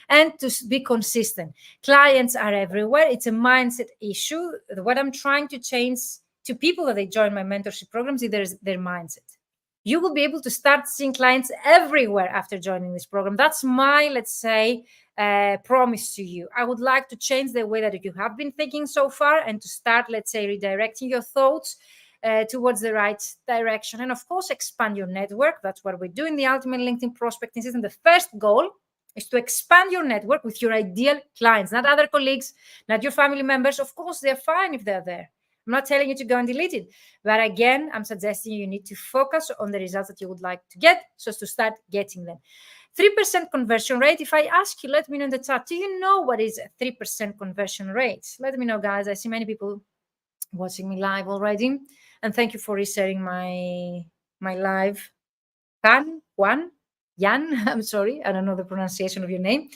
and to be consistent. Clients are everywhere. It's a mindset issue. What I'm trying to change to people that they join my mentorship programs is their mindset. You will be able to start seeing clients everywhere after joining this program. That's my, let's say, promise to you. I would like to change the way that you have been thinking so far and to start, let's say, redirecting your thoughts towards the right direction. And of course, expand your network. That's what we do in the Ultimate LinkedIn Prospecting System. The first goal is to expand your network with your ideal clients, not other colleagues, not your family members. Of course, they're fine if they're there. I'm not telling you to go and delete it. But again, I'm suggesting you need to focus on the results that you would like to get so as to start getting them. 3% conversion rate. If I ask you, let me know in the chat, do you know what is a 3% conversion rate? Let me know, guys. I see many people watching me live already. And thank you for resharing my live. Jan, I'm sorry, I don't know the pronunciation of your name.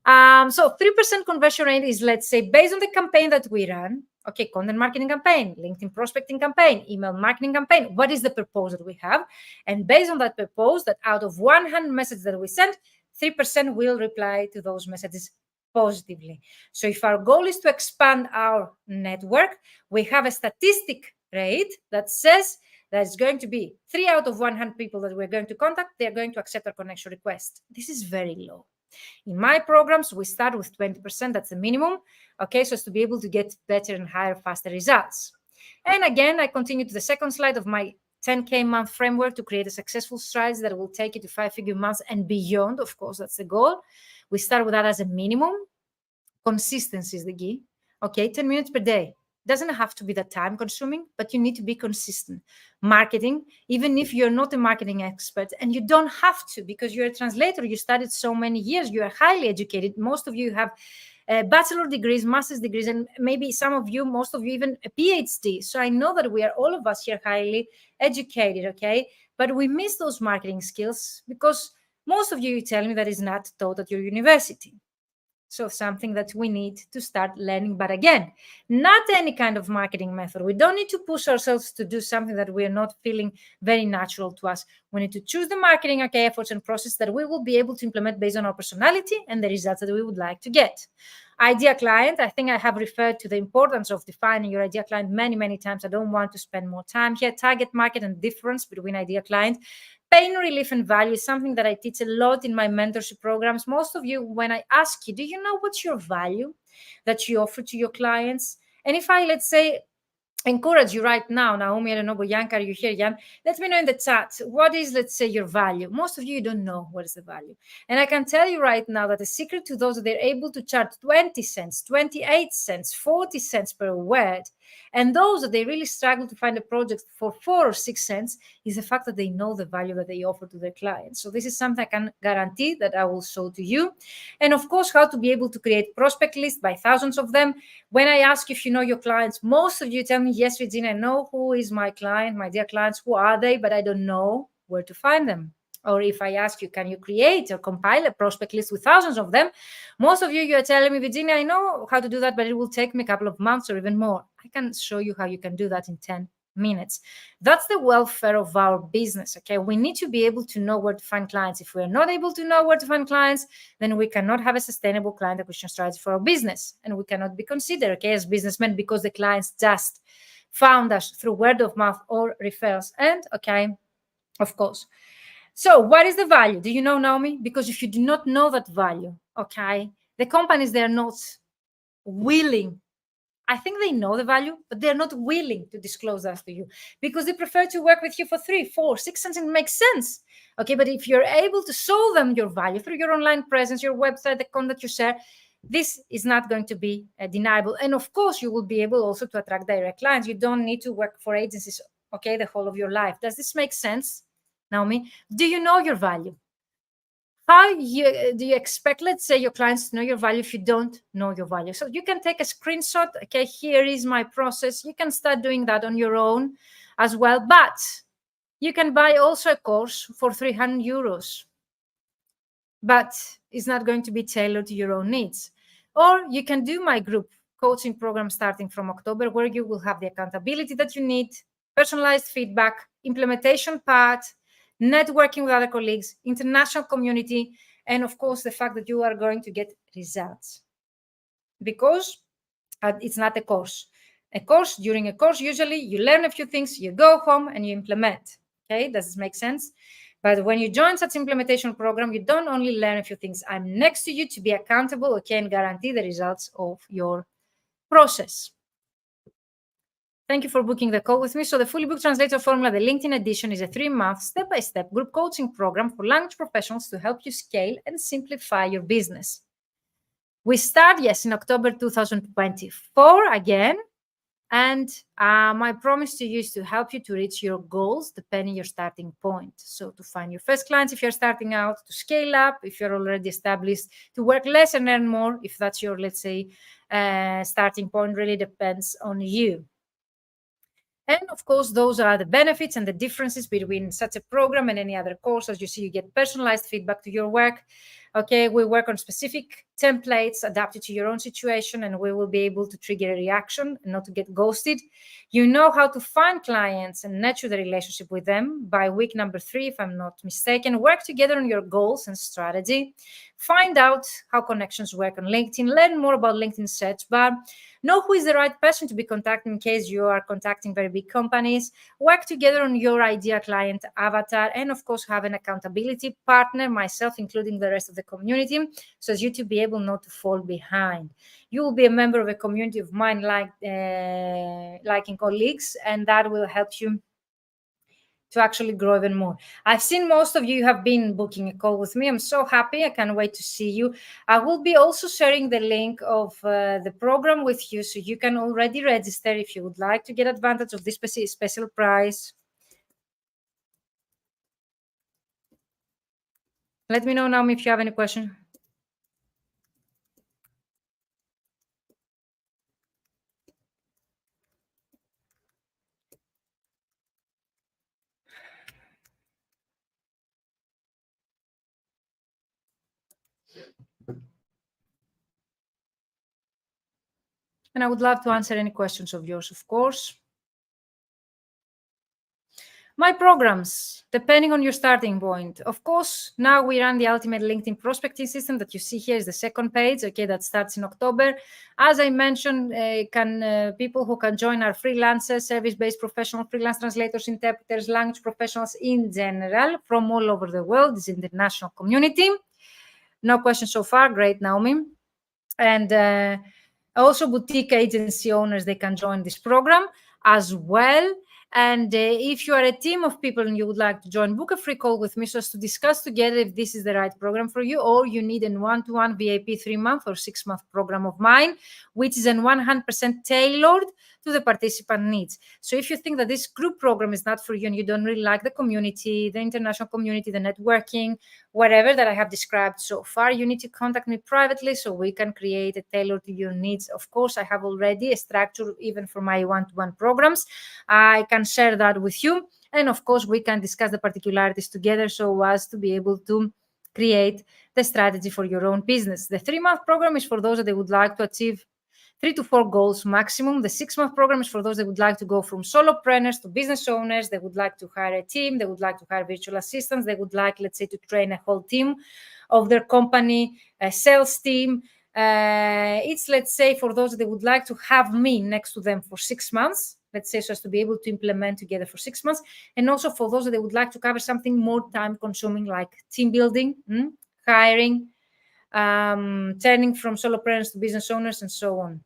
So 3% conversion rate is, let's say, based on the campaign that we run. Okay, content marketing campaign, LinkedIn prospecting campaign, email marketing campaign. What is the purpose that we have? And based on that purpose, that out of 100 messages that we send, 3% will reply to those messages positively. So if our goal is to expand our network, we have a statistic rate that says that it's going to be 3 out of 100 people that we're going to contact, they're going to accept our connection request. This is very low. In my programs, we start with 20%. That's the minimum. Okay, so as to be able to get better and higher, faster results. And again, I continue to the second slide of my 10K month framework to create a successful strategy that will take you to 5-figure months and beyond. Of course, that's the goal. We start with that as a minimum. Consistency is the key. Okay, 10 minutes per day. Doesn't have to be that time consuming, but you need to be consistent. Marketing, even if you're not a marketing expert, and you don't have to because you're a translator, you studied so many years, you are highly educated. Most of you have bachelor degrees, master's degrees, and maybe some of you, most of you even a PhD. So I know that we are all of us here highly educated, okay? But we miss those marketing skills because most of you tell me that is not taught at your university. So something that we need to start learning. But again, not any kind of marketing method. We don't need to push ourselves to do something that we're not feeling very natural to us. We need to choose the marketing efforts and process that we will be able to implement based on our personality and the results that we would like to get. Ideal client, I think I have referred to the importance of defining your ideal client many, many times. I don't want to spend more time here. Target market and difference between ideal client. Pain relief and value is something that I teach a lot in my mentorship programs. Most of you, when I ask you, do you know what's your value that you offer to your clients? And if I, let's say, encourage you right now, Naomi, I don't know, Boyanka, are you here, Jan? Let me know in the chat, what is, let's say, your value? Most of you don't know what is the value. And I can tell you right now that the secret to those that they're able to charge 20 cents, 28 cents, 40 cents per word, and those that they really struggle to find a project for 4 or 6 cents is the fact that they know the value that they offer to their clients. So this is something I can guarantee that I will show to you. And of course, how to be able to create prospect lists by thousands of them. When I ask if you know your clients, most of you tell me, yes, Regina, I know who is my client, my dear clients, who are they, but I don't know where to find them. Or if I ask you, can you create or compile a prospect list with thousands of them? Most of you are telling me, Virginia, I know how to do that, but it will take me a couple of months or even more. I can show you how you can do that in 10 minutes. That's the welfare of our business, okay? We need to be able to know where to find clients. If we're not able to know where to find clients, then we cannot have a sustainable client acquisition strategy for our business. And we cannot be considered, okay, as businessmen because the clients just found us through word of mouth or referrals. And, okay, of course. So what is the value? Do you know, Naomi? Because if you do not know that value, okay, the companies, they're not willing. I think they know the value, but they're not willing to disclose that to you because they prefer to work with you for 3, 4, 6 cents and it makes sense. Okay, but if you're able to show them your value through your online presence, your website, the content you share, this is not going to be deniable. And of course, you will be able also to attract direct clients. You don't need to work for agencies, okay, the whole of your life. Does this make sense, Naomi? Do you know your value? How do you expect, let's say, your clients to know your value if you don't know your value? So you can take a screenshot. Okay, here is my process. You can start doing that on your own as well. But you can buy also a course for 300 euros. But it's not going to be tailored to your own needs. Or you can do my group coaching program starting from October, where you will have the accountability that you need, personalized feedback, implementation part, networking with other colleagues, international community, and of course, the fact that you are going to get results. Because it's not a course. During a course, usually you learn a few things, you go home and you implement. Okay, does this make sense? But when you join such implementation program, you don't only learn a few things. I'm next to you to be accountable, okay, and guarantee the results of your process. Thank you for booking the call with me. So the Fully Booked Translator Formula, the LinkedIn edition, is a 3-month step-by-step group coaching program for language professionals to help you scale and simplify your business. We start, yes, in October 2024 again. And my promise to you is to help you to reach your goals depending your starting point. So to find your first clients if you're starting out, to scale up if you're already established, to work less and earn more if that's your, let's say, starting point, really depends on you. And of course, those are the benefits and the differences between such a program and any other course. As you see, you get personalized feedback to your work. Okay, we work on specific templates adapted to your own situation, and we will be able to trigger a reaction and not to get ghosted. You know how to find clients and nurture the relationship with them by week number 3, if I'm not mistaken. Work together on your goals and strategy. Find out how connections work on LinkedIn. Learn more about LinkedIn search bar. Know who is the right person to be contacting in case you are contacting very big companies. Work together on your ideal client avatar, and of course have an accountability partner, myself, including the rest of the community, so as you to be able not to fall behind. You will be a member of a community of liking colleagues, and that will help you to actually grow even more. I've seen most of you have been booking a call with me. I'm so happy. I can't wait to see you. I will be also sharing the link of the program with you, so you can already register if you would like to get advantage of this special price. Let me know now if you have any question. And I would love to answer any questions of yours, of course. My programs, depending on your starting point. Of course, now we run the ultimate LinkedIn prospecting system that you see here is the second page, okay, that starts in October. As I mentioned, people who can join are freelancers, service-based professional freelance translators, interpreters, language professionals in general from all over the world. This international community. No questions so far. Great, Naomi. And also boutique agency owners, they can join this program as well. And if you are a team of people and you would like to join, book a free call with me so as to discuss together if this is the right program for you, or you need a one-to-one VIP 3-month or 6-month program of mine, which is 100% tailored to the participant needs. So if you think that this group program is not for you and you don't really like the community, the international community, the networking, whatever that I have described so far, you need to contact me privately so we can create a tailored to your needs. Of course, I have already a structure even for my one-to-one programs. I can share that with you. And of course, we can discuss the particularities together so as to be able to create the strategy for your own business. The 3-month program is for those that they would like to achieve 3 to 4 goals maximum. The 6-month program is for those that would like to go from solopreneurs to business owners. They would like to hire a team. They would like to hire virtual assistants. They would like, let's say, to train a whole team of their company, a sales team. It's, let's say, for those that would like to have me next to them for 6 months, let's say, so as to be able to implement together for 6 months. And also for those that they would like to cover something more time consuming, like team building, hiring, turning from solopreneurs to business owners, and so on.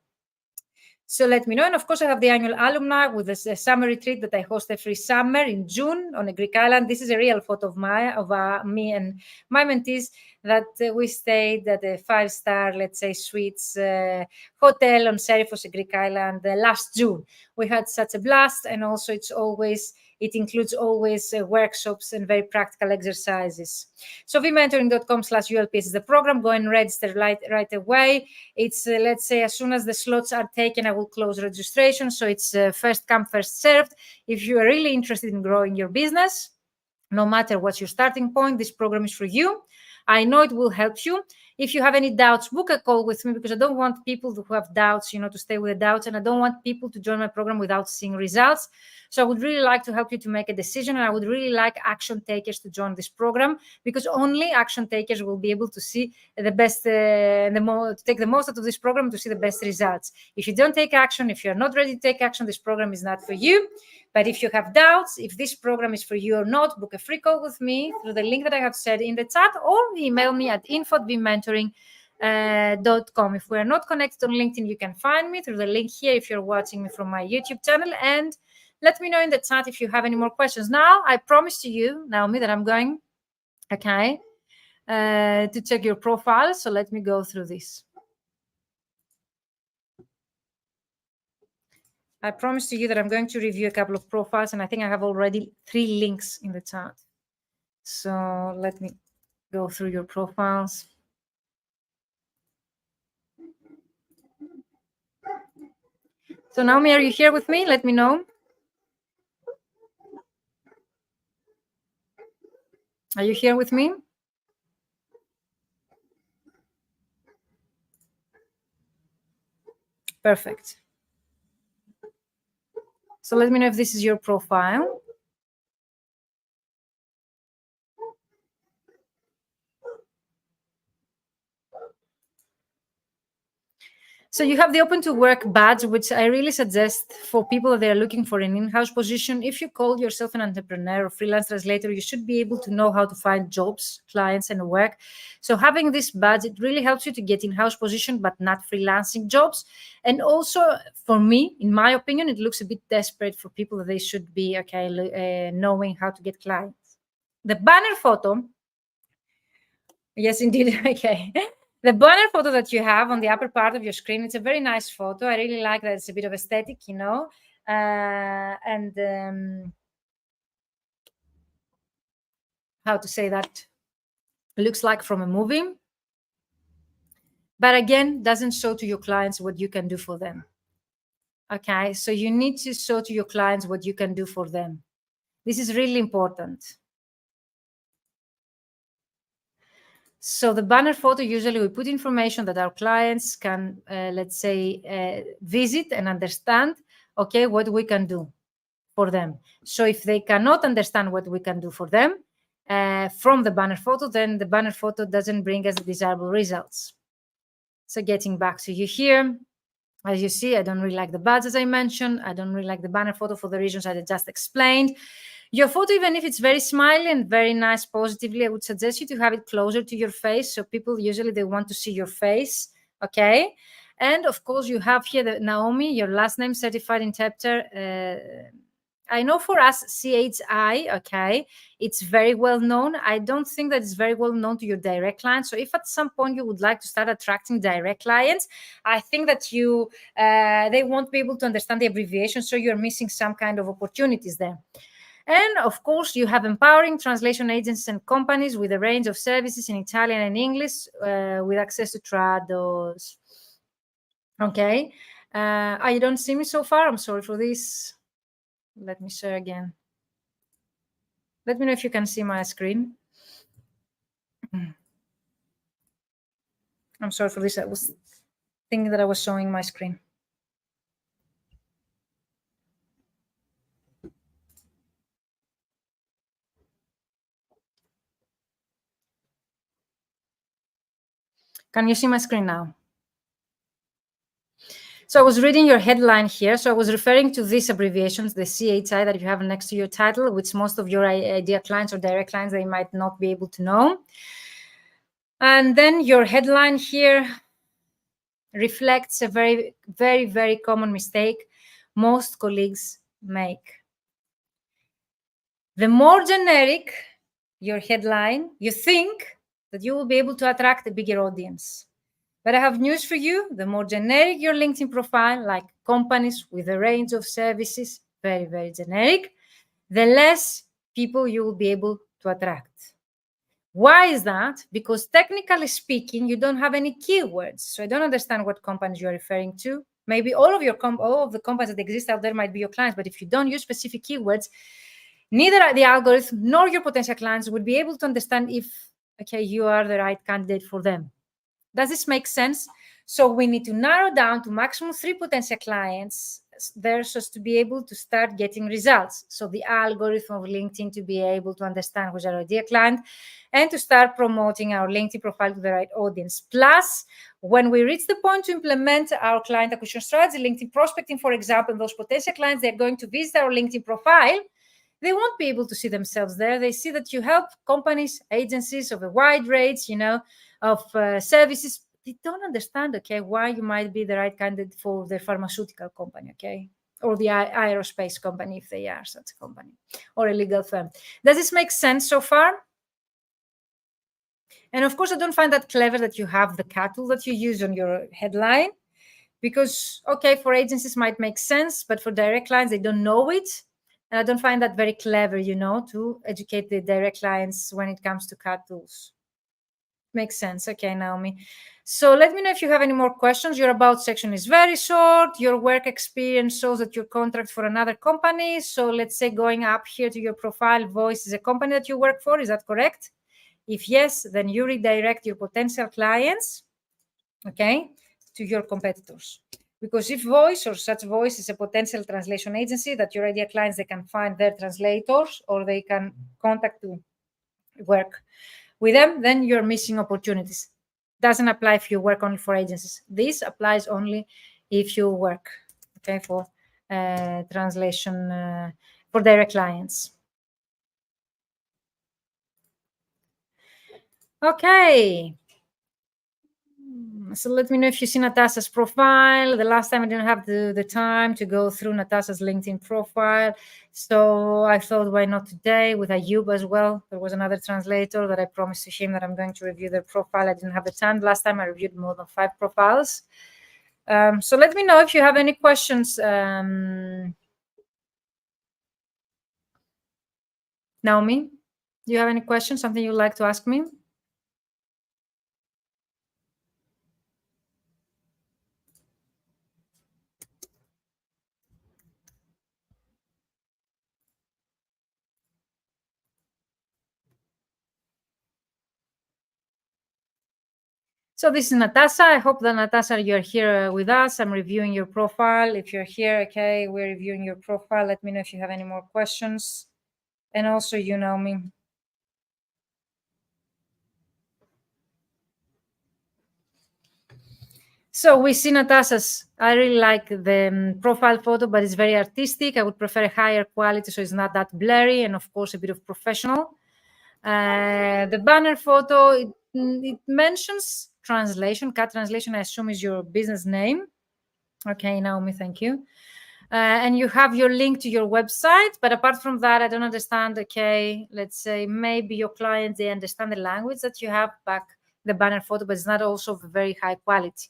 So let me know. And of course, I have the annual alumni with a summer retreat that I host every summer in June on a Greek island. This is a real photo of me and my mentees that we stayed at a 5-star, let's say, suites hotel on Serifos, a Greek island, last June. We had such a blast, and also it includes always workshops and very practical exercises. So vmentoring.com/ULPS is the program. Go and register right away. It's, let's say, as soon as the slots are taken, I will close registration. So it's first come, first served. If you are really interested in growing your business, no matter what's your starting point, this program is for you. I know it will help you. If you have any doubts, book a call with me, because I don't want people who have doubts, to stay with the doubts, and I don't want people to join my program without seeing results. So I would really like to help you to make a decision, and I would really like action takers to join this program, because only action takers will be able to see the best, to take the most out of this program, to see the best results. If you don't take action, if you're not ready to take action, this program is not for you. But if you have doubts, if this program is for you or not, book a free call with me through the link that I have said in the chat, or email me at info@vmentoring.com. If we are not connected on LinkedIn, you can find me through the link here if you're watching me from my YouTube channel. And let me know in the chat if you have any more questions. Now, I promise to you, Naomi, that I'm going, to check your profile. So let me go through this. I promise to you that I'm going to review a couple of profiles, and I think I have already 3 links in the chat. So let me go through your profiles. So Naomi, are you here with me? Let me know. Are you here with me? Perfect. So let me know if this is your profile. So you have the open to work badge, which I really suggest for people that are looking for an in-house position. If you call yourself an entrepreneur or freelance translator, you should be able to know how to find jobs, clients, and work. So having this badge, it really helps you to get in-house position, but not freelancing jobs. And also, for me, in my opinion, it looks a bit desperate for people that they should be knowing how to get clients. The banner photo, yes, indeed, okay. The banner photo that you have on the upper part of your screen, it's a very nice photo. I really like that. It's a bit of aesthetic, you know, how to say that, looks like from a movie. But again, doesn't show to your clients what you can do for them. Okay, so you need to show to your clients what you can do for them. This is really important. So the banner photo, usually we put information that our clients can, visit and understand, okay, what we can do for them. So if they cannot understand what we can do for them from the banner photo, then the banner photo doesn't bring us the desirable results. So getting back to you here, as you see, I don't really like the badge, as I mentioned. I don't really like the banner photo for the reasons I just explained. Your photo, even if it's very smiley and very nice positively, I would suggest you to have it closer to your face. So people usually, they want to see your face, okay? And of course, you have here the Naomi, your last name, certified interpreter. I know for us, CHI, okay, it's very well known. I don't think that it's very well known to your direct clients. So if at some point you would like to start attracting direct clients, I think that they won't be able to understand the abbreviation. So you're missing some kind of opportunities there. And of course, you have empowering translation agencies and companies with a range of services in Italian and English with access to Trados. Okay. You don't see me so far. I'm sorry for this. Let me share again. Let me know if you can see my screen. I'm sorry for this. I was thinking that I was showing my screen. Can you see my screen now? So I was reading your headline here. So I was referring to these abbreviations, the CHI that you have next to your title, which most of your idea clients or direct clients, they might not be able to know. And then your headline here reflects a very, very, very common mistake most colleagues make. The more generic your headline, you think that you will be able to attract a bigger audience. But I have news for you. The more generic your LinkedIn profile, like companies with a range of services, very, very generic, the less people you will be able to attract. Why is that? Because technically speaking, you don't have any keywords. So I don't understand what companies you're referring to. Maybe all of the companies that exist out there might be your clients, but if you don't use specific keywords, neither the algorithm nor your potential clients would be able to understand if, okay, you are the right candidate for them. Does this make sense? So we need to narrow down to maximum 3 potential clients there so as to be able to start getting results. So the algorithm of LinkedIn to be able to understand who's our ideal client and to start promoting our LinkedIn profile to the right audience. Plus, when we reach the point to implement our client acquisition strategy, LinkedIn prospecting, for example, those potential clients, they're going to visit our LinkedIn profile. They won't be able to see themselves there. They see that you help companies, agencies of a wide range, of services they don't understand, okay, why you might be the right candidate for the pharmaceutical company, okay, or the aerospace company if they are such a company, or a legal firm. Does this make sense so far? And of course, I don't find that clever that you have the cattle that you use on your headline, because, okay, for agencies might make sense, but for direct clients, they don't know it. And I don't find that very clever, to educate the direct clients when it comes to cattles. Makes sense. Okay, Naomi. So let me know if you have any more questions. Your about section is very short. Your work experience shows that your contract for another company. So let's say going up here to your profile, Voice is a company that you work for. Is that correct? If yes, then you redirect your potential clients, okay, to your competitors. Because if Voice or such Voice is a potential translation agency that your ideal clients, they can find their translators or they can contact to work with them, then you're missing opportunities. Doesn't apply if you work only for agencies. This applies only if you work, okay, for translation for direct clients. Okay. So let me know if you see Natasha's profile. The last time I didn't have the time to go through Natasha's LinkedIn profile. So I thought, why not today with Ayub as well? There was another translator that I promised to him that I'm going to review their profile. I didn't have the time. Last time I reviewed more than 5 profiles. So let me know if you have any questions. Naomi, do you have any questions? Something you'd like to ask me? So this is Natasha. I hope that, Natasha, you're here with us. I'm reviewing your profile. If you're here, okay, we're reviewing your profile. Let me know if you have any more questions. And also, you know me. So we see Natasha's. I really like the profile photo, but it's very artistic. I would prefer a higher quality, so it's not that blurry, and of course, a bit of professional. The banner photo, it mentions translation. Cat translation, I assume, is your business name. Okay, Naomi, thank you. And you have your link to your website. But apart from that, I don't understand, okay, let's say maybe your clients, they understand the language that you have back the banner photo, but it's not also of very high quality.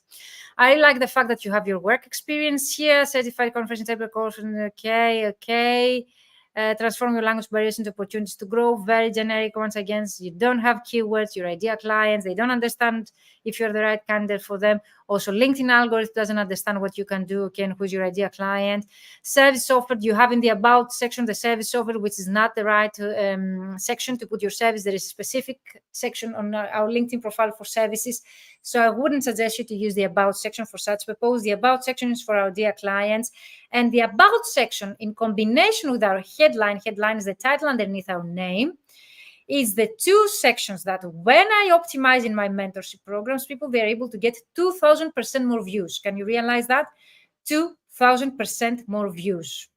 I like the fact that you have your work experience here, certified conference table course, okay. Transform your language barriers into opportunities to grow. Very generic. Once again, you don't have keywords. Your ideal clients, they don't understand if you're the right candidate for them. Also, LinkedIn algorithm doesn't understand what you can do, okay, and who's your ideal client. Service offered, you have in the about section the service offered, which is not the right section to put your service. There is a specific section on our LinkedIn profile for services. So I wouldn't suggest you to use the about section for such purpose. The about section is for our dear clients. And the about section, in combination with our headline is the title underneath our name, is the two sections that when I optimize in my mentorship programs, people, they're able to get 2,000% more views. Can you realize that? 2,000% more views.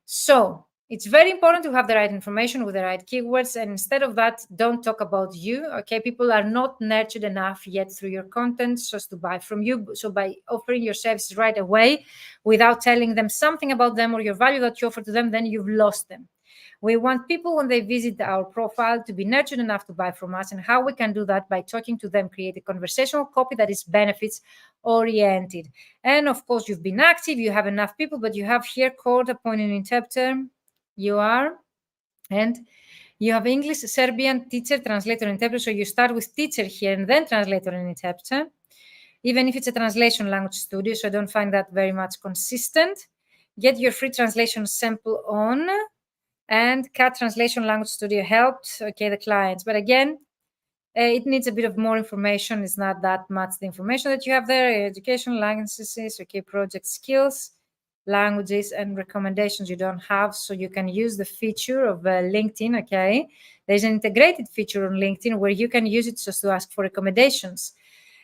So it's very important to have the right information with the right keywords. And instead of that, don't talk about you. Okay, people are not nurtured enough yet through your content so as to buy from you. So by offering your services right away without telling them something about them or your value that you offer to them, then you've lost them. We want people, when they visit our profile, to be nurtured enough to buy from us. And how we can do that? By talking to them, create a conversational copy that is benefits oriented. And of course, you've been active, you have enough people, but you have here court appointed interpreter. You are, and you have English, Serbian, teacher, translator, interpreter. So you start with teacher here and then translator and interpreter, even if it's a translation language studio. So I don't find that very much consistent. Get your free translation sample on, and CAT translation language studio helped, okay, the clients. But again, it needs a bit of more information. It's not that much the information that you have there. Education, languages, okay, project skills, languages, and recommendations you don't have. So you can use the feature of LinkedIn, okay? There's an integrated feature on LinkedIn where you can use it just to ask for recommendations.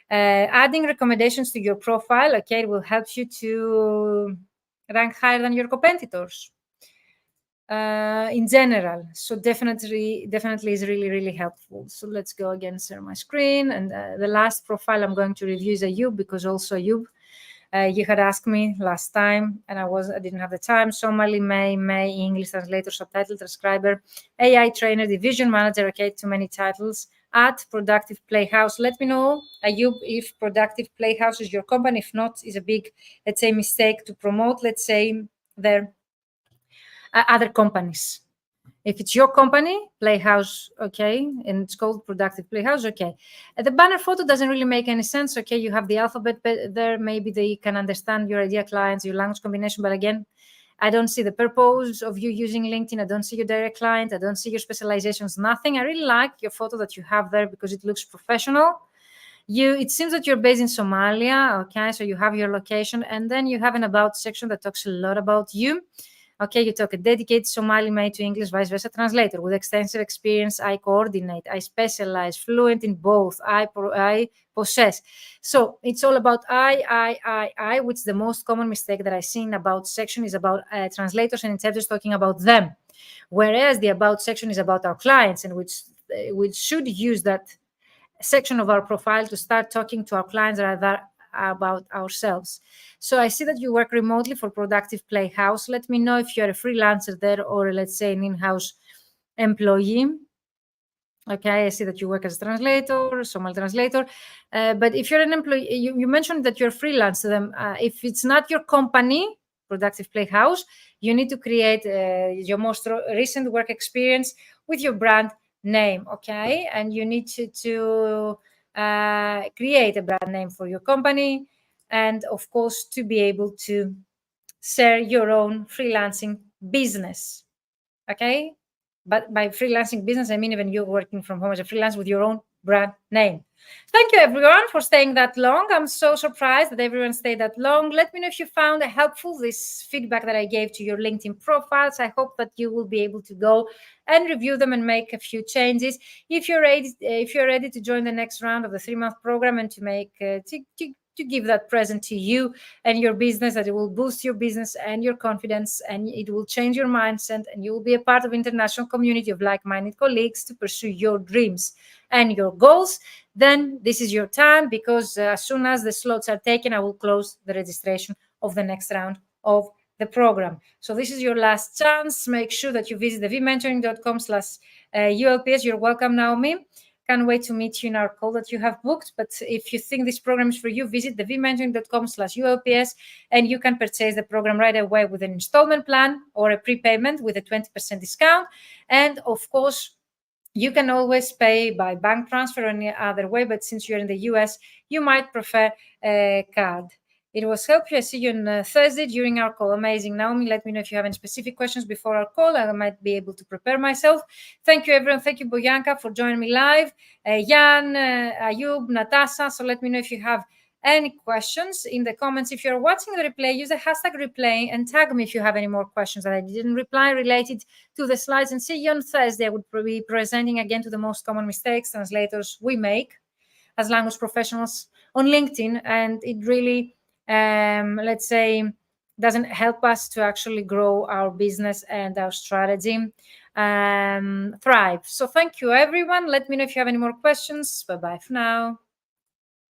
Adding recommendations to your profile, okay, will help you to rank higher than your competitors. in general. So definitely is really, really helpful. So let's go again, share my screen. And the last profile I'm going to review is Ayub, because also Ayub, you had asked me last time, and I didn't have the time. Somali, May, English translator, subtitle transcriber, AI trainer, division manager. Okay, too many titles. At Productive Playhouse. Let me know, Ayub, if Productive Playhouse is your company. If not, is a big, let's say, mistake to promote, let's say, their other companies. If it's your company, Playhouse, okay, and it's called Productive Playhouse, okay. The banner photo doesn't really make any sense, okay. You have the alphabet there. Maybe they can understand your idea clients, your language combination, but again, I don't see the purpose of you using LinkedIn. I don't see your direct client. I don't see your specializations, nothing. I really like your photo that you have there because it looks professional. It seems that you're based in Somalia, okay, so you have your location, and then you have an about section that talks a lot about you. Okay, you talk a dedicated Somali made to English, vice versa translator with extensive experience. I coordinate, I specialize, fluent in both. I possess. So it's all about I, which is the most common mistake that I see in about section is about translators and interpreters talking about them, whereas the about section is about our clients, and which should use that section of our profile to start talking to our clients rather about ourselves. So I see that you work remotely for Productive Playhouse. Let me know if you're a freelancer there or, let's say, an in-house employee. Okay, I see that you work as a translator, Somali translator. But if you're an employee, you mentioned that you're freelancer. If it's not your company, Productive Playhouse, you need to create your most recent work experience with your brand name, okay? And you need to create a brand name for your company, and of course to be able to share your own freelancing business, okay? But by freelancing business, I mean even you're working from home as a freelance with your own brand name. Thank you, everyone, for staying that long. I'm so surprised that everyone stayed that long. Let me know if you found it helpful, this feedback that I gave to your LinkedIn profiles. I hope that you will be able to go and review them and make a few changes. If you're ready to join the next round of the 3-month program and to make to give that present to you and your business, that it will boost your business and your confidence, and it will change your mindset, and you will be a part of international community of like-minded colleagues to pursue your dreams and your goals, then this is your time, because as soon as the slots are taken, I will close the registration of the next round of the program. So this is your last chance. Make sure that you visit the vmentoring.com/ULPS. You're welcome, Naomi. Can't wait to meet you in our call that you have booked. But if you think this program is for you, visit the vmentoring.com/ULPS, and you can purchase the program right away with an installment plan or a prepayment with a 20% discount. And of course, you can always pay by bank transfer or any other way, but since you're in the US, you might prefer a card. It was helpful. I see you on Thursday during our call. Amazing. Naomi, let me know if you have any specific questions before our call. I might be able to prepare myself. Thank you, everyone. Thank you, Boyanka, for joining me live. Jan, Ayub, Natasha. So let me know if you have any questions in the comments. If you're watching the replay, use the hashtag replay and tag me if you have any more questions that I didn't reply related to the slides. And see you on Thursday. I would be presenting again to the most common mistakes translators we make as language professionals on LinkedIn. And it really, let's say, doesn't help us to actually grow our business and our strategy thrive. So thank you, everyone. Let me know if you have any more questions. Bye-bye for now.